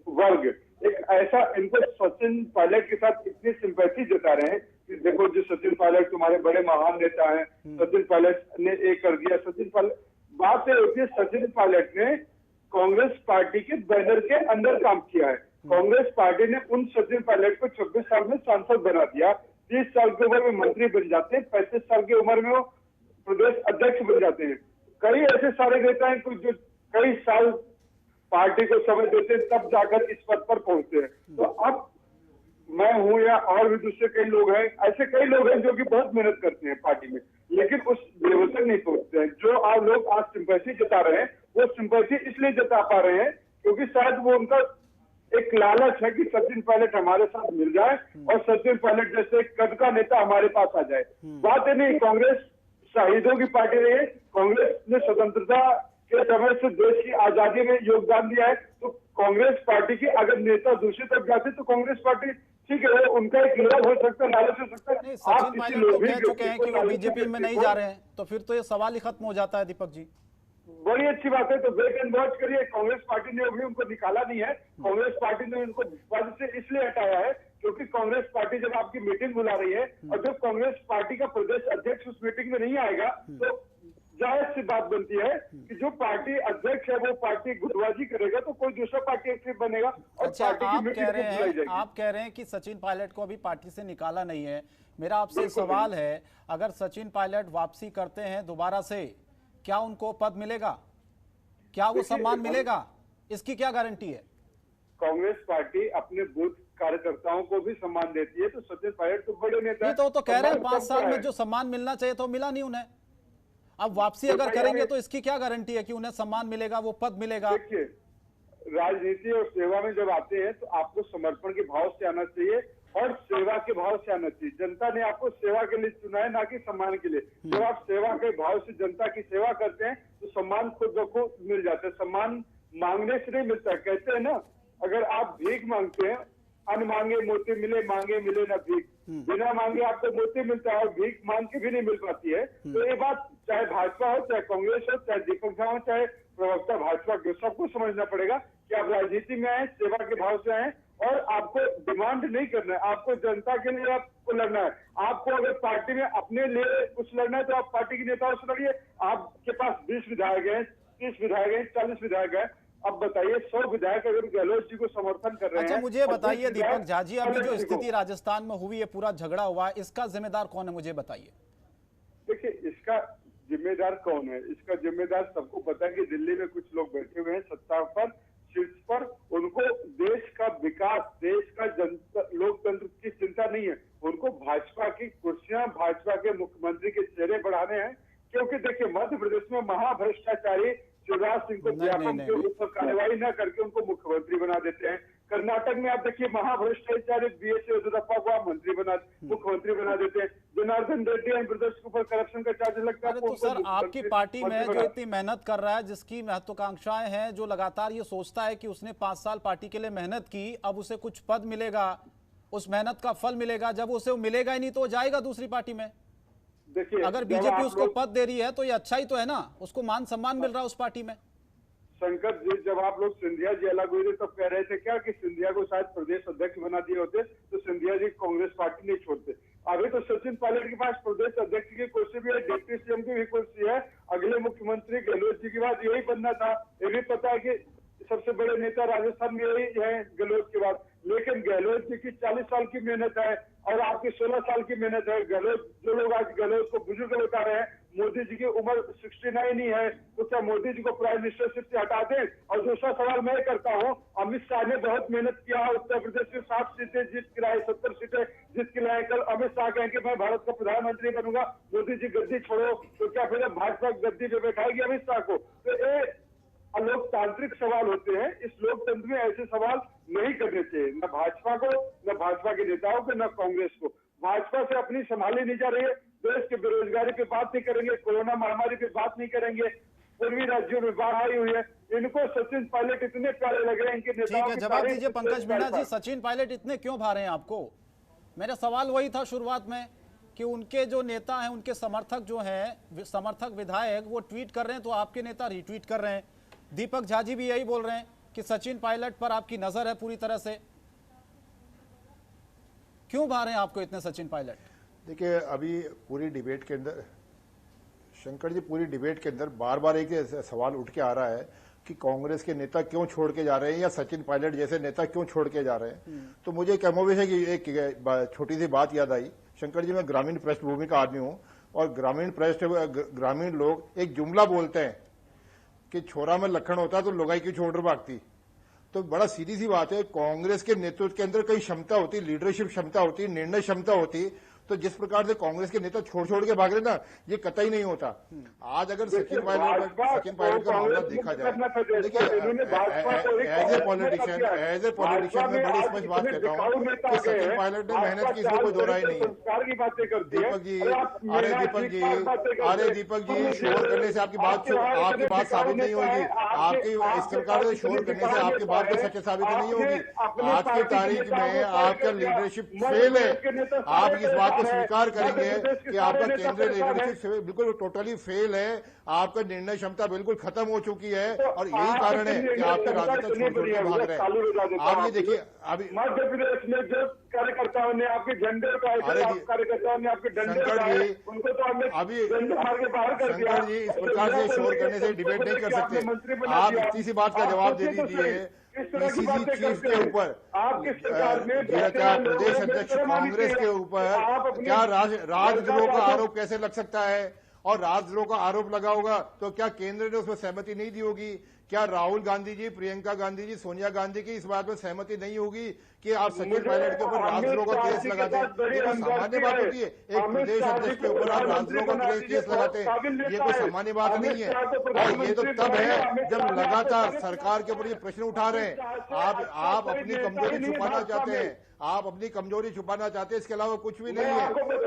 वर्ग एक ऐसा, इनको सचिन पायलट के साथ इतनी सिंपैथी जता रहे हैं कि देखो जो सचिन पायलट तुम्हारे बड़े महान नेता हैं, सचिन पायलट ने एक कर दिया। सचिन पायलट, बात ये होती है सचिन पायलट ने कांग्रेस पार्टी के बैनर के अंदर काम किया है। कांग्रेस पार्टी ने उन सचिन पायलट को 26 साल में सांसद बना दिया, 30 साल की उम्र में मंत्री बन जाते हैं, 35 साल की उम्र में वो प्रदेश अध्यक्ष बन जाते हैं। कई ऐसे सारे नेता हैं जो कई साल पार्टी को समय देते हैं तब जाकर इस पद पर पहुंचते हैं। तो अब मैं हूं या और भी दूसरे कई लोग हैं, ऐसे कई लोग हैं जो कि बहुत मेहनत करते हैं पार्टी में, लेकिन उस लेवल तक नहीं पहुंचते हैं। जो आप लोग आज सिंपैथी जता रहे हैं वो सिंपैथी इसलिए जता पा रहे हैं क्योंकि शायद वो उनका एक लालच है कि सचिन पायलट हमारे साथ मिल जाए और सचिन पायलट जैसे एक कद का नेता हमारे पास आ जाए। बात है नहीं, कांग्रेस शहीदों की पार्टी रही है, कांग्रेस ने स्वतंत्रता के समय से देश की आजादी में योगदान दिया है। तो कांग्रेस पार्टी के अगर नेता दूसरी तरफ जाते तो कांग्रेस पार्टी ठीक है, उनका एक लोभ हो सकता है, लालच हो सकता है। सचिन पायलट तो कह चुके हैं कि वो बीजेपी में नहीं जा रहे हैं, तो फिर तो ये सवाल ही खत्म हो जाता है। दीपक जी बड़ी अच्छी बात है, तो वेट एंड वॉच करिए। कांग्रेस पार्टी ने अभी उनको निकाला नहीं है, कांग्रेस पार्टी ने उनको पद से इसलिए हटाया है क्योंकि कांग्रेस पार्टी जब आपकी मीटिंग बुला रही है और जब कांग्रेस पार्टी का प्रदेश अध्यक्ष उस मीटिंग में नहीं आएगा तो जायज सी बात बनती है कि जो पार्टी अध्यक्ष है वो पार्टी गुटबाजी करेगा तो कोई दूसरा पार्टी एक्टिव बनेगा और अच्छा, पार्टी की मीटिंग आप कह रहे हैं कि सचिन पायलट को अभी पार्टी से निकाला नहीं है। मेरा आपसे सवाल है, अगर सचिन पायलट वापसी करते हैं दोबारा से, क्या उनको पद मिलेगा, क्या वो सम्मान मिलेगा, इसकी क्या गारंटी है? कांग्रेस पार्टी अपने बूथ कार्यकर्ताओं को भी सम्मान देती है, तो सचिन पायलट तो बड़े नेता हैं। तो कह रहे हैं 5 साल में जो सम्मान मिलना चाहिए तो मिला नहीं उन्हें। अब वापसी अगर करेंगे तो इसकी क्या गारंटी है कि उन्हें सम्मान मिलेगा, वो पद मिलेगा? देखिए राजनीति और सेवा में जब आते हैं तो आपको समर्पण के भाव से आना चाहिए और सेवा के भाव से आना चाहिए। जनता ने आपको सेवा के लिए चुना है, ना कि सम्मान के लिए। जब आप सेवा के भाव से जनता की सेवा करते हैं तो सम्मान खुद ब खुद मिल जाता है। सम्मान मांगने से नहीं मिलता। कहते हैं ना, अगर आप भीख मांगते हैं, अन मांगे मोती मिले, मांगे मिले ना भीख। बिना मांगे आपको मोती मिलता है और भीख मांग के भी नहीं मिल पाती है। तो ये बात चाहे भाजपा हो, चाहे कांग्रेस हो, चाहे दीपक झा हो, चाहे प्रवक्ता भाजपा के, सबको समझना पड़ेगा कि आप राजनीति में आए, सेवा के भाव से आए और आपको डिमांड नहीं करना है, आपको जनता के लिए आपको लड़ना है। आपको अगर पार्टी में अपने लिए कुछ लड़ना है तो आप पार्टी के नेताओं से लड़िए। आपके पास 20 विधायक हैं, 30 विधायक हैं, 40 विधायक हैं, अब बताइए 100 विधायक अगर गहलोत जी को समर्थन कर रहे हैं। अच्छा मुझे बताइए दीपक झा जी, अभी जो स्थिति राजस्थान में हुई है, पूरा झगड़ा हुआ है, इसका जिम्मेदार कौन है, मुझे बताइए। देखिए इसका जिम्मेदार कौन है, इसका जिम्मेदार सबको पता है कि दिल्ली में कुछ लोग बैठे हुए हैं सत्ता पर, शीर्ष पर। उनको देश का विकास, देश का लोकतंत्र की चिंता नहीं है। उनको भाजपा की कुर्सियां, भाजपा के मुख्यमंत्री के चेहरे बढ़ाने हैं। क्योंकि देखिए मध्य प्रदेश में महाभ्रष्टाचारी शिवराज सिंह को व्यापक के ऊपर कार्रवाई न करके उनको मुख्यमंत्री बना देते हैं। कर्नाटक में आप देखिए महाभ्रष्टाचारी बीएस येदियुरप्पा को आप मुख्यमंत्री बना देते हैं। जनार्दन रेड्डी एंड ब्रदर्स के ऊपर करप्शन का चार्ज लगता है। तो सर आपकी पार्टी में जो इतनी मेहनत कर रहा है, जिसकी महत्वाकांक्षाएं हैं, जो लगातार ये सोचता है कि उसने 5 साल पार्टी के लिए मेहनत की, अब उसे कुछ पद मिलेगा, उस मेहनत का फल मिलेगा, जब उसे मिलेगा ही नहीं तो वो जाएगा दूसरी पार्टी में। देखिए अगर बीजेपी उसको पद दे रही है तो ये अच्छा ही तो है ना, उसको मान सम्मान मिल रहा है उस पार्टी में। शंकर जी, जब आप लोग सिंधिया जी अलग हुए थे तब कह रहे थे क्या कि सिंधिया को शायद प्रदेश अध्यक्ष बना दिए होते तो सिंधिया जी कांग्रेस पार्टी नहीं छोड़ते। अभी तो सचिन पायलट के पास प्रदेश अध्यक्ष की कुर्सी भी है, डिप्टी सीएम की भी कुर्सी है। अगले मुख्यमंत्री गहलोत जी के बाद यही बनना था। ये भी पता है कि सबसे बड़े नेता राजस्थान में यही है गहलोत के बाद। लेकिन गहलोत जी की 40 साल की मेहनत है और आपकी 16 साल की मेहनत है। गहलोत, जो लोग आज गहलोत को बुजुर्ग बता रहे हैं, मोदी जी की उम्र 69 ही है, तो क्या मोदी जी को प्राइम मिनिस्टरशिप से हटा दें? और दूसरा सवाल मैं करता हूं, अमित शाह ने बहुत मेहनत किया, उत्तर प्रदेश में 60 सीटें जीत के लाए, 70 सीटें जीत के लाए। कल अमित शाह कहें कि मैं भारत का प्रधानमंत्री बनूंगा, मोदी जी गद्दी छोड़ो, तो क्या फिर भाजपा गद्दी पे बैठाएगी अमित शाह को? तो ये लोकतांत्रिक सवाल होते हैं। इस लोकतंत्र में ऐसे सवाल नहीं करने चाहिए, न भाजपा को, न भाजपा के नेताओं को, न कांग्रेस को। भाजपा से अपनी संभाली नहीं जा रही है। देश के बेरोजगारी पे बात नहीं करेंगे, कोरोना महामारी पे बात नहीं करेंगे, पूर्वी राज्यों में बाढ़ आई हुई है। इनको सचिन पायलट इतने प्यारे लग रहे हैं, इनके नेताओं की जवाब दीजिए पंकज मीणा जी, सचिन पायलट इतने क्यों भा रहे हैं आपको? मेरा सवाल वही था शुरुआत में कि उनके जो नेता हैं, उनके समर्थक जो हैं, समर्थक विधायक, वो ट्वीट कर रहे हैं तो आपके नेता रिट्वीट कर रहे हैं। दीपक झा जी भी यही बोल रहे हैं कि सचिन पायलट पर आपकी नजर है पूरी तरह से। क्यों भा रहे हैं आपको इतने सचिन पायलट? देखिए, अभी पूरी डिबेट के अंदर शंकर जी, पूरी डिबेट के अंदर बार बार एक सवाल उठ के आ रहा है कि कांग्रेस के नेता क्यों छोड़ के जा रहे हैं या सचिन पायलट जैसे नेता क्यों छोड़ के जा रहे हैं। तो मुझे कमोबेश है कि एक छोटी सी बात याद आई। शंकर जी, मैं ग्रामीण पृष्ठभूमि का आदमी हूं और ग्रामीण लोग एक जुमला बोलते हैं कि छोरा में लखन होता तो लोगाई की छोड़ भागती। तो बड़ा सीधी सी बात है, कांग्रेस के नेतृत्व के अंदर कई क्षमता होती, लीडरशिप क्षमता होती, निर्णय क्षमता होती। तो जिस प्रकार से कांग्रेस के नेता छोड़ के भाग रहे ना, ये कतई नहीं होता। आज अगर सचिन पायलट का मामला देखा जाए, देखिए एज ए पॉलिटिशियन मैं बड़ी स्पष्ट बात कहता हूँ कि सचिन पायलट ने मेहनत की, इसमें कोई दो राय नहीं है। दीपक जी, शोर करने से आपकी बात साबित नहीं होगी। आपकी इस प्रकार से शोर करने से आपकी बात को सच साबित नहीं होगी। आज की तारीख में आपका लीडरशिप फेल है। आप इस बात को स्वीकार करेंगे कि आपका केंद्रीय लीडरशिप बिल्कुल टोटली फेल है। आपका निर्णय क्षमता बिल्कुल खत्म हो चुकी है और यही कारण है कि आपके राजनेता छोड़ के भाग रहे हैं। आप ये देखिए, अभी मध्य प्रदेश में जो कार्यकर्ताओं ने आपके झंडे कार्यकर्ताओं ने आपके डंडे उनको तो हमने अभी शंकर जी, इस प्रकार से शोर करने से डिबेट नहीं कर सकते। आप इतनी सी बात का जवाब दे दीजिए, पीसीसी चीफ के ऊपर, क्या प्रदेश अध्यक्ष कांग्रेस के ऊपर क्या राजद्रोह का आरोप कैसे लग सकता है? और राजद्रोह का आरोप लगा होगा तो क्या केंद्र ने उसमें सहमति नहीं दी होगी? क्या राहुल गांधी जी, प्रियंका गांधी जी, सोनिया गांधी की इस बात में सहमति नहीं होगी कि आप सचिन पायलट के ऊपर राजद्रोह का केस लगाते हैं? ये कोई सामान्य बात होती है? एक प्रदेश अध्यक्ष के ऊपर आप राजद्रोह का केस लगाते हैं, ये कोई सामान्य बात नहीं है। और ये तो तब है जब लगातार सरकार के ऊपर ये प्रश्न उठा रहे हैं। आप अपनी कमजोरी छुपाना चाहते हैं, आप अपनी कमजोरी छुपाना चाहते हैं, इसके अलावा कुछ भी नहीं है।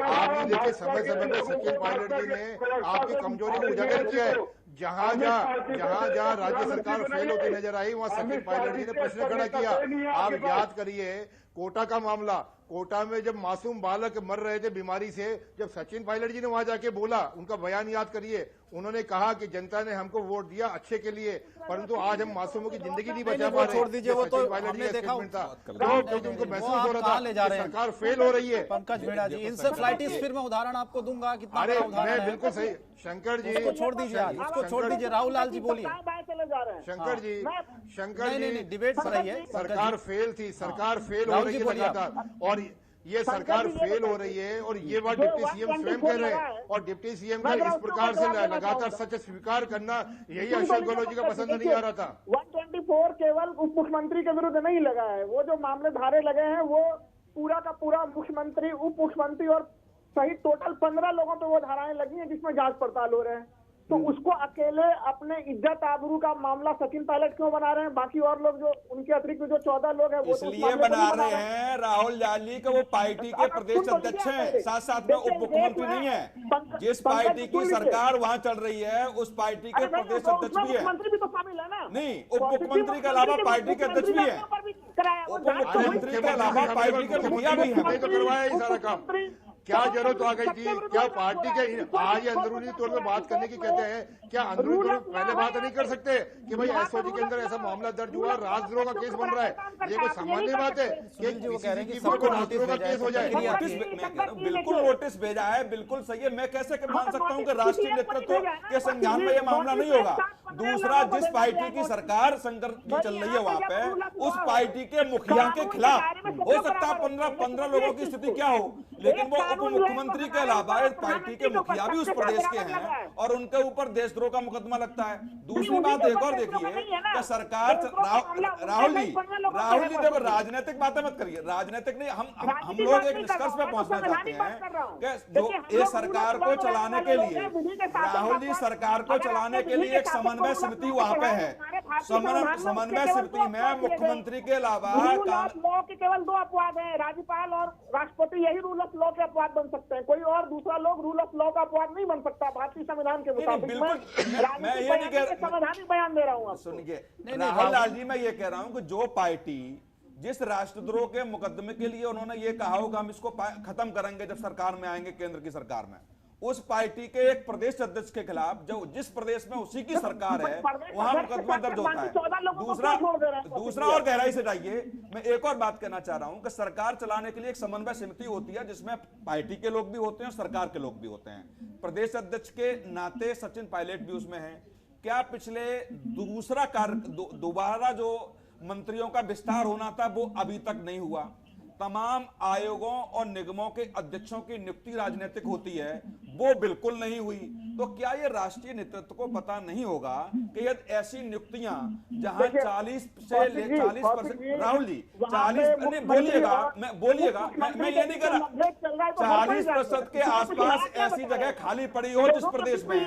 आप ये देखिए, समय समय पर सचिन पायलट जी ने आपकी कमजोरी को उजागर किया है। जहां जहां राज्य सरकार फेल होती नजर आई, वहां सचिन पायलट जी ने प्रश्न खड़ा किया। आप याद करिए कोटा का मामला, कोटा में जब मासूम बालक मर रहे थे बीमारी से, जब सचिन पायलट जी ने वहां जाके बोला, उनका बयान याद करिए, उन्होंने कहा कि जनता ने हमको वोट दिया अच्छे के लिए, परंतु आज हम मासूमों की जिंदगी नहीं बचा पा रहे। छोड़ दीजिए, वो तो हमने देखा क्योंकि उनको महसूस हो रहा था कि सरकार फेल हो रही है। पंकज मेड़ा जी, इंसेफ्लाइटिस फिर मैं उदाहरण आपको दूंगा, कितना अरे मैं बिल्कुल सही। शंकर जी, इसको छोड़ दीजिए, आज इसको छोड़ दीजिए। राहुल लाल जी बोलिए। शंकर जी, डिबेट सही है। सरकार फेल थी, सरकार फेल हो रही है लगातार, और ये सरकार फेल हो रही है, और ये बात डिप्टी सीएम स्वयं कह रहे हैं। और डिप्टी सीएम का इस प्रकार से लगातार सच स्वीकार करना, यही अशोक गहलोत जी का पसंद नहीं आ रहा था। 124 केवल उप मुख्यमंत्री के विरुद्ध नहीं लगा है, वो जो मामले धारे लगे हैं वो पूरा का पूरा मुख्यमंत्री, उप मुख्यमंत्री और सहित टोटल 15 लोगों पे वो धाराएं लगी हैं जिसमें जांच पड़ताल हो रहे हैं। तो उसको अकेले अपने इज्जत आबरू का मामला सचिन पायलट क्यों बना रहे हैं? बाकी और लोग जो उनके अतिरिक्त जो 14 लोग हैं वो इसलिए बना रहे हैं राहुल गांधी को, वो पार्टी के प्रदेश अध्यक्ष हैं, साथ साथ में उप मुख्यमंत्री नहीं है। जिस पार्टी की सरकार वहां चल रही है उस पार्टी के प्रदेश अध्यक्ष भी है। मुख्यमंत्री भी तो शामिल है ना? नहीं, उप मुख्यमंत्री के अलावा पार्टी के अध्यक्ष भी है, उप मुख्यमंत्री के अलावा पार्टी के मुखिया भी है। तो करवाया ये सारा काम, क्या जरूरत आ गई थी? क्या पार्टी के आज अंदरूनी तौर पर बात करने की कहते हैं? क्या अंदरूनी तौर पर पहले बात नहीं कर सकते कि भाई एसओजी के अंदर ऐसा मामला दर्ज हुआ, राजद्रोह का केस बन रहा है? ये कोई सामान्य बात है कि वो कह रहे हैं कि सबको राजद्रोह का केस हो जाए? बिल्कुल नोटिस भेजा है, बिल्कुल सही है। मैं कैसे मान सकता हूं कि राष्ट्रीय नेतृत्व के संज्ञान में यह मामला नहीं होगा? दूसरा, जिस पार्टी की सरकार संकर की चल रही है वहां पे, उस पार्टी के मुखिया के खिलाफ हो सकता है 15 लोगों की स्थिति क्या हो, लेकिन वो उप मुख्यमंत्री के अलावा इस पार्टी के मुखिया भी उस प्रदेश के हैं और उनके ऊपर देशद्रोह का मुकदमा लगता है। दूसरी बात एक और देखिए कि सरकार, राहुल जी देखो, राजनीतिक बातें मत करिए, राजनीतिक नहीं, हम लोग एक निष्कर्ष पे पहुंचना चाहते हैं कि जो ये सरकार को चलाने के लिए, राहुल जी, सरकार को चलाने के लिए एक समन्वय समिति वहां पे है। समन्वय समिति में मुख्यमंत्री के अलावा लॉ के केवल 2 अपवाद हैं, राज्यपाल और राष्ट्रपति, यही रूल ऑफ लॉ के अपवाद बन सकते हैं। कोई और दूसरा लोग रूल ऑफ लॉ का अपवाद नहीं बन सकता भारतीय संविधान के मुताबिक। मैं ये नहीं कह रहा, संवैधानिक बयान दे रहा हूँ। सुनिए राहुल लाल जी, मैं ये कह रहा हूँ कि जो पार्टी जिस राष्ट्रद्रोह के मुकदमे के लिए उन्होंने ये कहा होगा हम इसको खत्म करेंगे जब सरकार में आएंगे, केंद्र की सरकार में, उस पार्टी के एक प्रदेश अध्यक्ष के खिलाफ जो जिस प्रदेश में उसी की सरकार है वहां मुकदमा दर्ज होता है। दूसरा और गहराई से जाइए, मैं एक और बात कहना चाह रहा हूं कि सरकार चलाने के लिए एक समन्वय समिति होती है जिसमें पार्टी के लोग भी होते हैं और सरकार के लोग भी होते हैं। प्रदेश अध्यक्ष के नाते सचिन पायलट भी उसमें है। क्या पिछले दूसरा कार्य दोबारा जो मंत्रियों का विस्तार होना था वो अभी तक नहीं हुआ? तमाम आयोगों और निगमों के अध्यक्षों की नियुक्ति राजनीतिक होती है, वो बिल्कुल नहीं हुई। तो क्या ये राष्ट्रीय नेतृत्व को पता नहीं होगा कि यदि ऐसी नियुक्तियां जहां 40 से 40%, राहुल जी 40, बोलिएगा मैं ये नहीं कर रहा, 40% के आसपास ऐसी जगह खाली पड़ी हो जिस प्रदेश में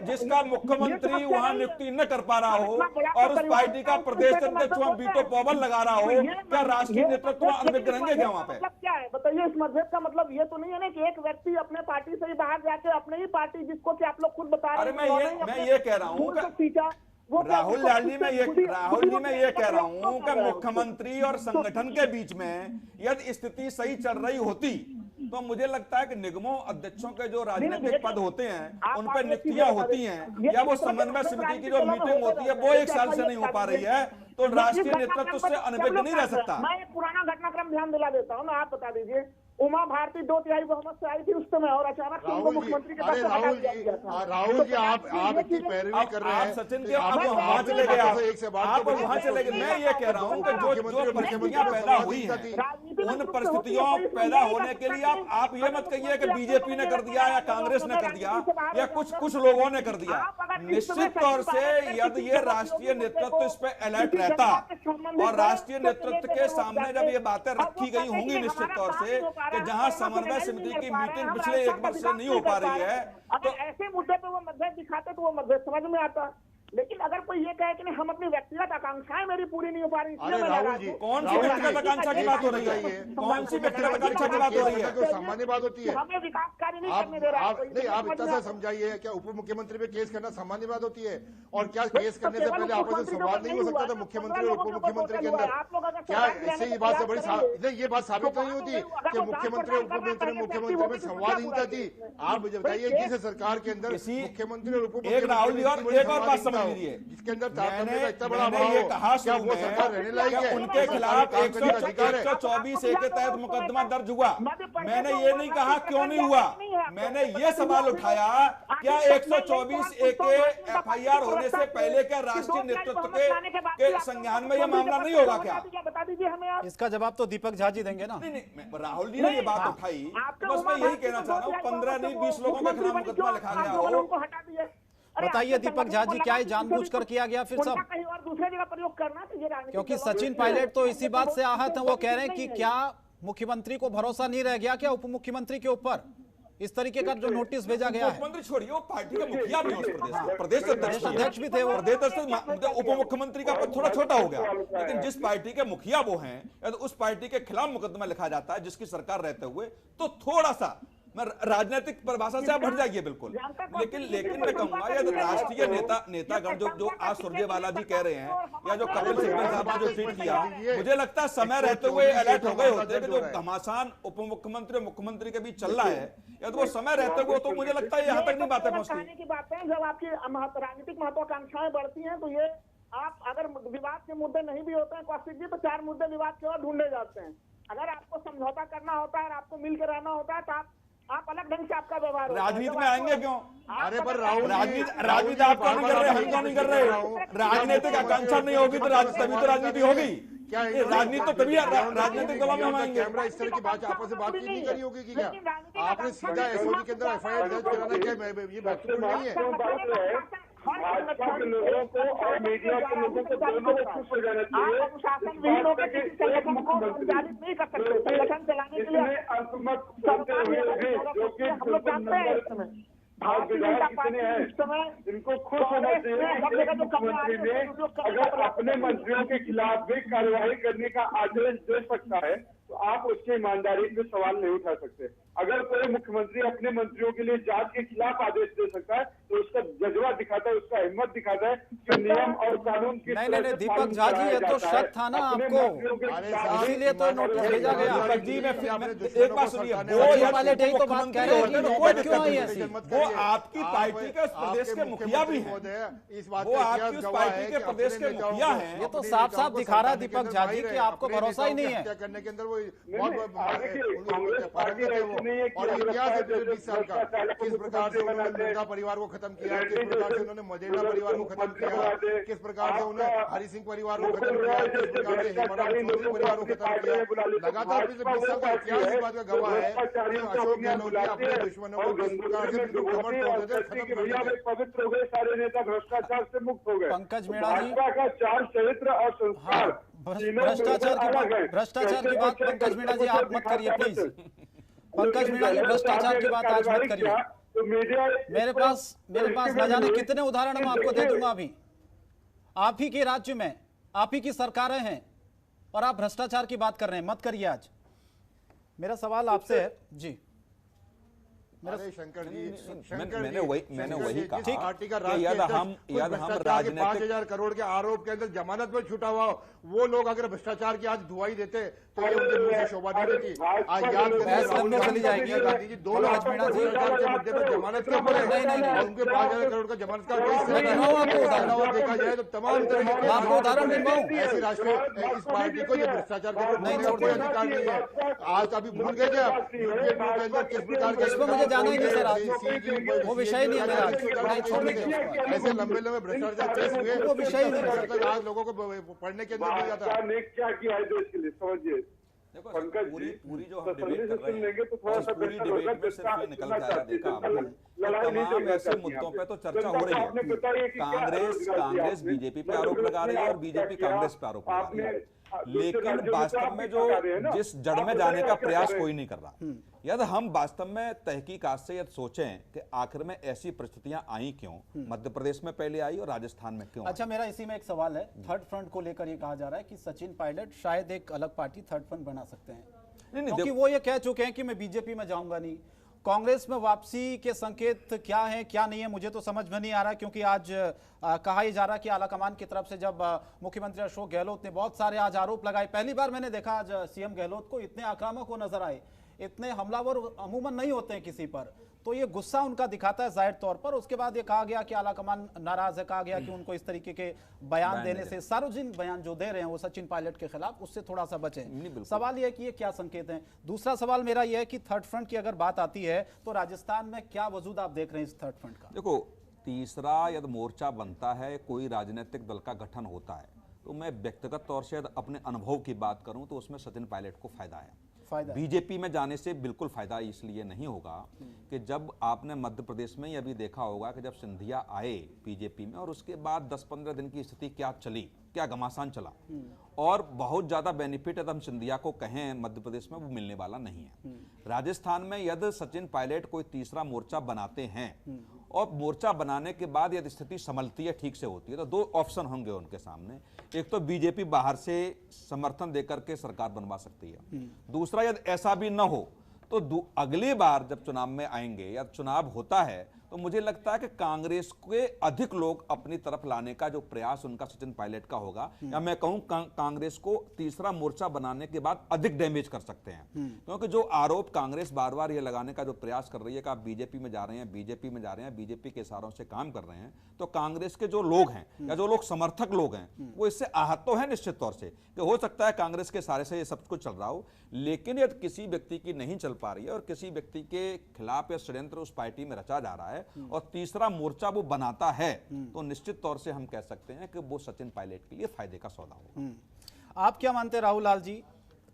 जिसका मुख्यमंत्री वहां नियुक्ति न कर पा रहा हो और उस पार्टी का प्रदेश अध्यक्ष वहां वीटो पावर लगा रहा हो, क्या राष्ट्रीय नेतृत्व रहेंगे क्या वहां पे? मतलब क्या है बताइए? इस मतभेद का मतलब ये तो नहीं है ना कि एक व्यक्ति अपने पार्टी से ही बाहर जाके अपने ही पार्टी जिसको कि आप लोग खुद बता रहे हैं, मैं ये कह रहा हूँ राहुल जी मैं ये कह रहा हूँ कि मुख्यमंत्री और संगठन के बीच में यदि स्थिति सही चल रही होती तो मुझे लगता है कि निगमों अध्यक्षों के जो राजनीतिक पद होते हैं उन पर नियुक्तियां होती हैं या वो समन्वय समिति की जो मीटिंग होती है वो एक साल से नहीं हो पा रही है, तो राष्ट्रीय नेतृत्व उससे अनभिज्ञ नहीं रह सकता। मैं एक पुराना घटनाक्रम ध्यान दिला देता हूँ ना, आप बता दीजिए। उमा भारती 2/3 बहुमत से आई थी उस समय और अचानक से उनको मुख्यमंत्री के पद से हटा दिया गया था। राहुल जी आप इतनी पैरवी कर रहे हैं सचिन के, आप वहां चले गए, आप वहां चले गए। मैं ये कह रहा हूँ कि जो परिस्थितियां पैदा हुई हैं उन परिस्थितियों पैदा होने के लिए आप ये मत कहिए कि बीजेपी ने कर दिया या कांग्रेस ने कर दिया या कुछ लोगों ने कर दिया। निश्चित तौर से यदि ये राष्ट्रीय नेतृत्व इस पे अलर्ट रहता और राष्ट्रीय नेतृत्व के सामने जब ये बातें रखी गई होंगी निश्चित तौर से कि जहां समन्वय समिति की मीटिंग पिछले 1 वर्ष से नहीं हो पा रही है, तो ऐसे मुद्दे पे वो मतभेद दिखाते तो वो मतभेद समझ में आता। लेकिन अगर कोई ये कहे कि हम अपनी व्यक्तिगत आकांक्षाएं मेरी पूरी नहीं हो पा रही, कौन सी व्यक्तिगत आकांक्षा की बात हो रही है? कौन सी व्यक्तिगत आकांक्षा की बात हो रही है? सामान्य बात होती है, हमें विकास कार्य नहीं करने दे रहा है। नहीं आप इतना सा समझाइए, क्या उप मुख्यमंत्री पे केस करना सामान्य बात होती है? और क्या केस करने से पहले आपस में संवाद नहीं हो सकता था मुख्यमंत्री और उप मुख्यमंत्री के अंदर? क्या इससे ये बात से बड़ी ये बात साबित नहीं होती कि मुख्यमंत्री और मुख्यमंत्री में संवादहीनता थी? आप मुझे बताइए जिस सरकार के अंदर मुख्यमंत्री और उप मुख्यमंत्री एक और बात समझ लीजिए, जिसके अंदर मैंने ये कहा उनके खिलाफ 124 ए के तहत मुकदमा दर्ज हुआ। मैंने ये नहीं कहा क्यों नहीं हुआ, मैंने ये सवाल उठाया क्या 124 ए के एफआईआर होने से पहले क्या राष्ट्रीय नेतृत्व के संज्ञान में यह मामला नहीं होगा? क्या बता दीजिए हमें आप। इसका जवाब तो दीपक झा जी देंगे ना। नहीं, राहुल जी ने ये बात उठाई, बस मैं यही कहना चाह रहा हूँ 15 नहीं 20 लोगों के खिलाफ मुकदमा लिखा गया हो। बताइए दीपक झा जी, क्या ये जानबूझकर किया गया फिर सब? कहीं और दूसरे जगह प्रयोग करना चाहिए, क्योंकि सचिन पायलट तो इसी बात से आहत हैं। वो कह रहे हैं कि क्या मुख्यमंत्री को भरोसा नहीं रह गया क्या उप मुख्यमंत्री के ऊपर? इस तरीके का जो नोटिस भेजा गया है। मुख्यमंत्री छोड़िए, वो पार्टी का मुखिया भी है, प्रदेश अध्यक्ष भी थे वो। उप मुख्यमंत्री का पद थोड़ा छोटा हो गया, लेकिन जिस पार्टी के मुखिया वो हैं यदि उस पार्टी के खिलाफ मुकदमा लिखा जाता है जिसकी सरकार रहते हुए, तो थोड़ा सा मैं राजनीतिक परिभाषा से आप हट जाइए बिल्कुल, लेकिन मैं कहूंगा यदि राष्ट्रीय नेतागण जो आज सुरजेवाला जी कह रहे हैं या जो कपिल सिब्बल साहब ने जो ट्वीट किया, मुझे लगता है समय रहते हुए अलर्ट हो गए होते कि जो घमासान उप मुख्यमंत्री और मुख्यमंत्री के बीच चल रहा है यदि वो समय रहते हुए, तो मुझे लगता है यहाँ तक नहीं बातें पहुंचती। जब आपकी राजनीतिक महत्वाकांक्षाएं बढ़ती हैं तो ये आप अगर विवाद के मुद्दे नहीं भी होते हैं कौशिक जी, तो 4 मुद्दे विवाद के और ढूंढे जाते हैं। अगर आपको समझौता करना होता है और आपको मिलकर रहना होता है तो आप अलग ढंग से आपका व्यवहार। राजनीति में आएंगे क्यों? अरे पर राहुल राजनीति आप क्यों नहीं कर रहे, हम क्यों नहीं कर रहे? राजनीतिक आकांक्षा नहीं होगी तो तभी तो राजनीति होगी। क्या राजनीति तो तभी राजनीतिक दलों में हम आएंगे। कैमरा इस तरह की बात आपस में बातचीत नहीं करी होगी कि क्या आपने सीधा एसओजी के अंदर एफआईआर दर्ज कराना? क्या ये महत्वपूर्ण नहीं है? भाजपा के लोगों को और मीडिया के लोगों को दोनों को खुश हो जाना चाहिए। अंतमत करते हुए भी जो कि विधायक कितने हैं इनको खुश होना चाहिए। मुख्यमंत्री ने अगर अपने मंत्रियों के खिलाफ भी कार्रवाई करने का आदेश दे सकता है तो आप उसकी ईमानदारी पे सवाल नहीं उठा सकते। अगर कोई मुख्यमंत्री अपने मंत्रियों के लिए जांच के खिलाफ आदेश दे सकता है तो उसका जज्बा दिखाता है, उसका हिम्मत दिखाता है कि नियम और कानून की नहीं दीपक झा जी, ये तो शक था ना आपको, इसीलिए तो नोटिस भेजा गया। एक बात सुनिए, सचिन पायलट यही तो बात कह रहे हैं कि रिपोर्ट क्यों आई ऐसी? वो आपकी पार्टी के प्रदेश के मुखिया भी हैं, वो आपकी उस पार्टी के प्रदेश के मुखिया हैं। ये तो साफ साफ दिखा रहा है दीपक झा जी कि आपको भरोसा ही नहीं है। करने के अंदर वो और इतिहास है पिछले 20 साल का, किस प्रकार से उन्होंने मुंडा परिवार को खत्म किया, किस प्रकार से उन्होंने मजेंडा परिवार को खत्म किया, किस प्रकार से उन्होंने हरि सिंह परिवार को खत्म किया, किस प्रकार से हेमराज चौधरी परिवार को खत्म किया। लगातार पिछले 20 साल का इतिहास इस बात का गवाह है कि अशोक गहलोत ने अपने दुश्मनों को किस प्रकार से कमर तोड़ देते, खत्म कर देते। पवित्र हो गए सारे नेता, भ्रष्टाचार से मुक्त हो गए। पंकज मीणा जी, भाजपा का चार चरित्र और संस्कार, भ्रष्टाचार की बात पंकज मीणा जी आप मत करिए प्लीज। पंकज मीणा जी, भ्रष्टाचार की बात आज मत करिए। तो मीडिया मेरे पास न जाने कितने उदाहरण मैं आपको दे दूंगा। अभी आप ही के राज्य में आप ही की सरकारें हैं और आप भ्रष्टाचार की बात कर रहे हैं, मत करिए। आज मेरा सवाल आपसे है जी। शंकर जी, मैंने वही कहा पार्टी का कि यदि हम राजनीतिक 5,000 करोड़ के आरोप के अंदर जमानत पर छूटा हुआ वो लोग अगर भ्रष्टाचार की आज दुहाई देते तो ये उनके मुंह से शोभा नहीं देती। आज याद करें चली जाएगी गांधी जी 2 लाख के मुद्दे पर जमानत क्यों पड़े, उनके 5,000 करोड़ का जमानत का देखा जाए तो तमाम तरीके ऐसी राष्ट्रीय इस पार्टी को ये भ्रष्टाचार का कोई अधिकार नहीं है। आज अभी भूल गए थे आप के अंदर किस प्रकार के जाना ही नहीं सर, आज वो विषय नहीं है मेरा। ऐसे लंबे भ्रष्टाचार केस हुए, वो विषय ही नहीं। आज लोगों को पढ़ने के अंदर नहीं जाता। क्या किया है देश के लिए, समझिए। पंकज पूरी जो हम डिबेट कर रहे हैं, तो पूरी डिबेट में सिर्फ ये निकल के आया, देखा आपने तमाम ऐसे मुद्दों पे तो चर्चा हो रही है। कांग्रेस बीजेपी पे आरोप लगा रही है और बीजेपी कांग्रेस पे आरोप लगा रही है, लेकिन वास्तव में जो जिस जड़ में जाने का प्रयास कोई नहीं कर रहा। यदि हम वास्तव में तहकीकात से यदि सोचें कि आखिर में ऐसी परिस्थितियां आई क्यों, मध्य प्रदेश में पहले आई और राजस्थान में क्यों? अच्छा, मेरा इसी में एक सवाल है। थर्ड फ्रंट को लेकर ये कहा जा रहा है कि सचिन पायलट शायद एक अलग पार्टी थर्ड फ्रंट बना सकते हैं, क्योंकि वो ये कह चुके हैं कि मैं बीजेपी में जाऊंगा नहीं। कांग्रेस में वापसी के संकेत क्या है क्या नहीं है मुझे तो समझ में नहीं आ रहा, क्योंकि आज कहा ही जा रहा कि आलाकमान की तरफ से जब मुख्यमंत्री अशोक गहलोत ने बहुत सारे आज आरोप लगाए, पहली बार मैंने देखा आज सीएम गहलोत को इतने आक्रामक वो नजर आए, इतने हमलावर अमूमन नहीं होते हैं किसी पर, तो ये गुस्सा उनका दिखाता है जाहिर तौर पर। उसके बाद ये कहा गया कि आलाकमान नाराज है, कहा गया कि उनको इस तरीके के बयान देने से, सार्वजनिक बयान जो दे रहे हैं वो सचिन पायलट के खिलाफ, उससे थोड़ा सा बचें। सवाल ये है कि ये क्या संकेत है। दूसरा सवाल मेरा ये है कि थर्ड फ्रंट की अगर बात आती है तो राजस्थान में क्या वजूद आप देख रहे हैं इस थर्ड फ्रंट का? देखो, तीसरा यदि मोर्चा बनता है, कोई राजनीतिक दल का गठन होता है, तो मैं व्यक्तिगत तौर से अपने अनुभव की बात करूं तो उसमें सचिन पायलट को फायदा है। बीजेपी में जाने से बिल्कुल फायदा इसलिए नहीं होगा कि जब आपने मध्य प्रदेश में ये भी देखा होगा कि जब सिंधिया आए बीजेपी में और उसके बाद 10-15 दिन की स्थिति क्या चली, क्या घमासान चला, और बहुत ज्यादा बेनिफिट यदि हम सिंधिया को कहें मध्य प्रदेश में वो मिलने वाला नहीं है। राजस्थान में यदि सचिन पायलट कोई तीसरा मोर्चा बनाते हैं और मोर्चा बनाने के बाद यदि स्थिति संभलती है, ठीक से होती है, तो 2 ऑप्शन होंगे उनके सामने। एक तो बीजेपी बाहर से समर्थन देकर के सरकार बनवा सकती है, दूसरा यदि ऐसा भी न हो तो अगली बार जब चुनाव में आएंगे या चुनाव होता है तो मुझे लगता है कि कांग्रेस के अधिक लोग अपनी तरफ लाने का जो प्रयास उनका सचिन पायलट का होगा, या मैं कहूं कांग्रेस को तीसरा मोर्चा बनाने के बाद अधिक डैमेज कर सकते हैं। क्योंकि जो आरोप कांग्रेस बार बार ये लगाने का जो प्रयास कर रही है कि आप बीजेपी में जा रहे हैं, बीजेपी में जा रहे हैं, बीजेपी के इशारों से काम कर रहे हैं, तो कांग्रेस के जो लोग हैं या जो लोग समर्थक लोग हैं वो इससे आहत तो है निश्चित तौर से कि हो सकता है कांग्रेस के सारे से ये सब कुछ चल रहा हो, लेकिन यदि किसी व्यक्ति की नहीं चल पा रही है और किसी व्यक्ति के खिलाफ या षड्यंत्र उस पार्टी में रचा जा रहा है और तीसरा मोर्चा वो बनाता है, तो निश्चित तौर से हम कह सकते हैं कि वो सचिन पायलट के लिए फायदे का सौदा होगा। आप क्या मानते हैं राहुल लाल जी,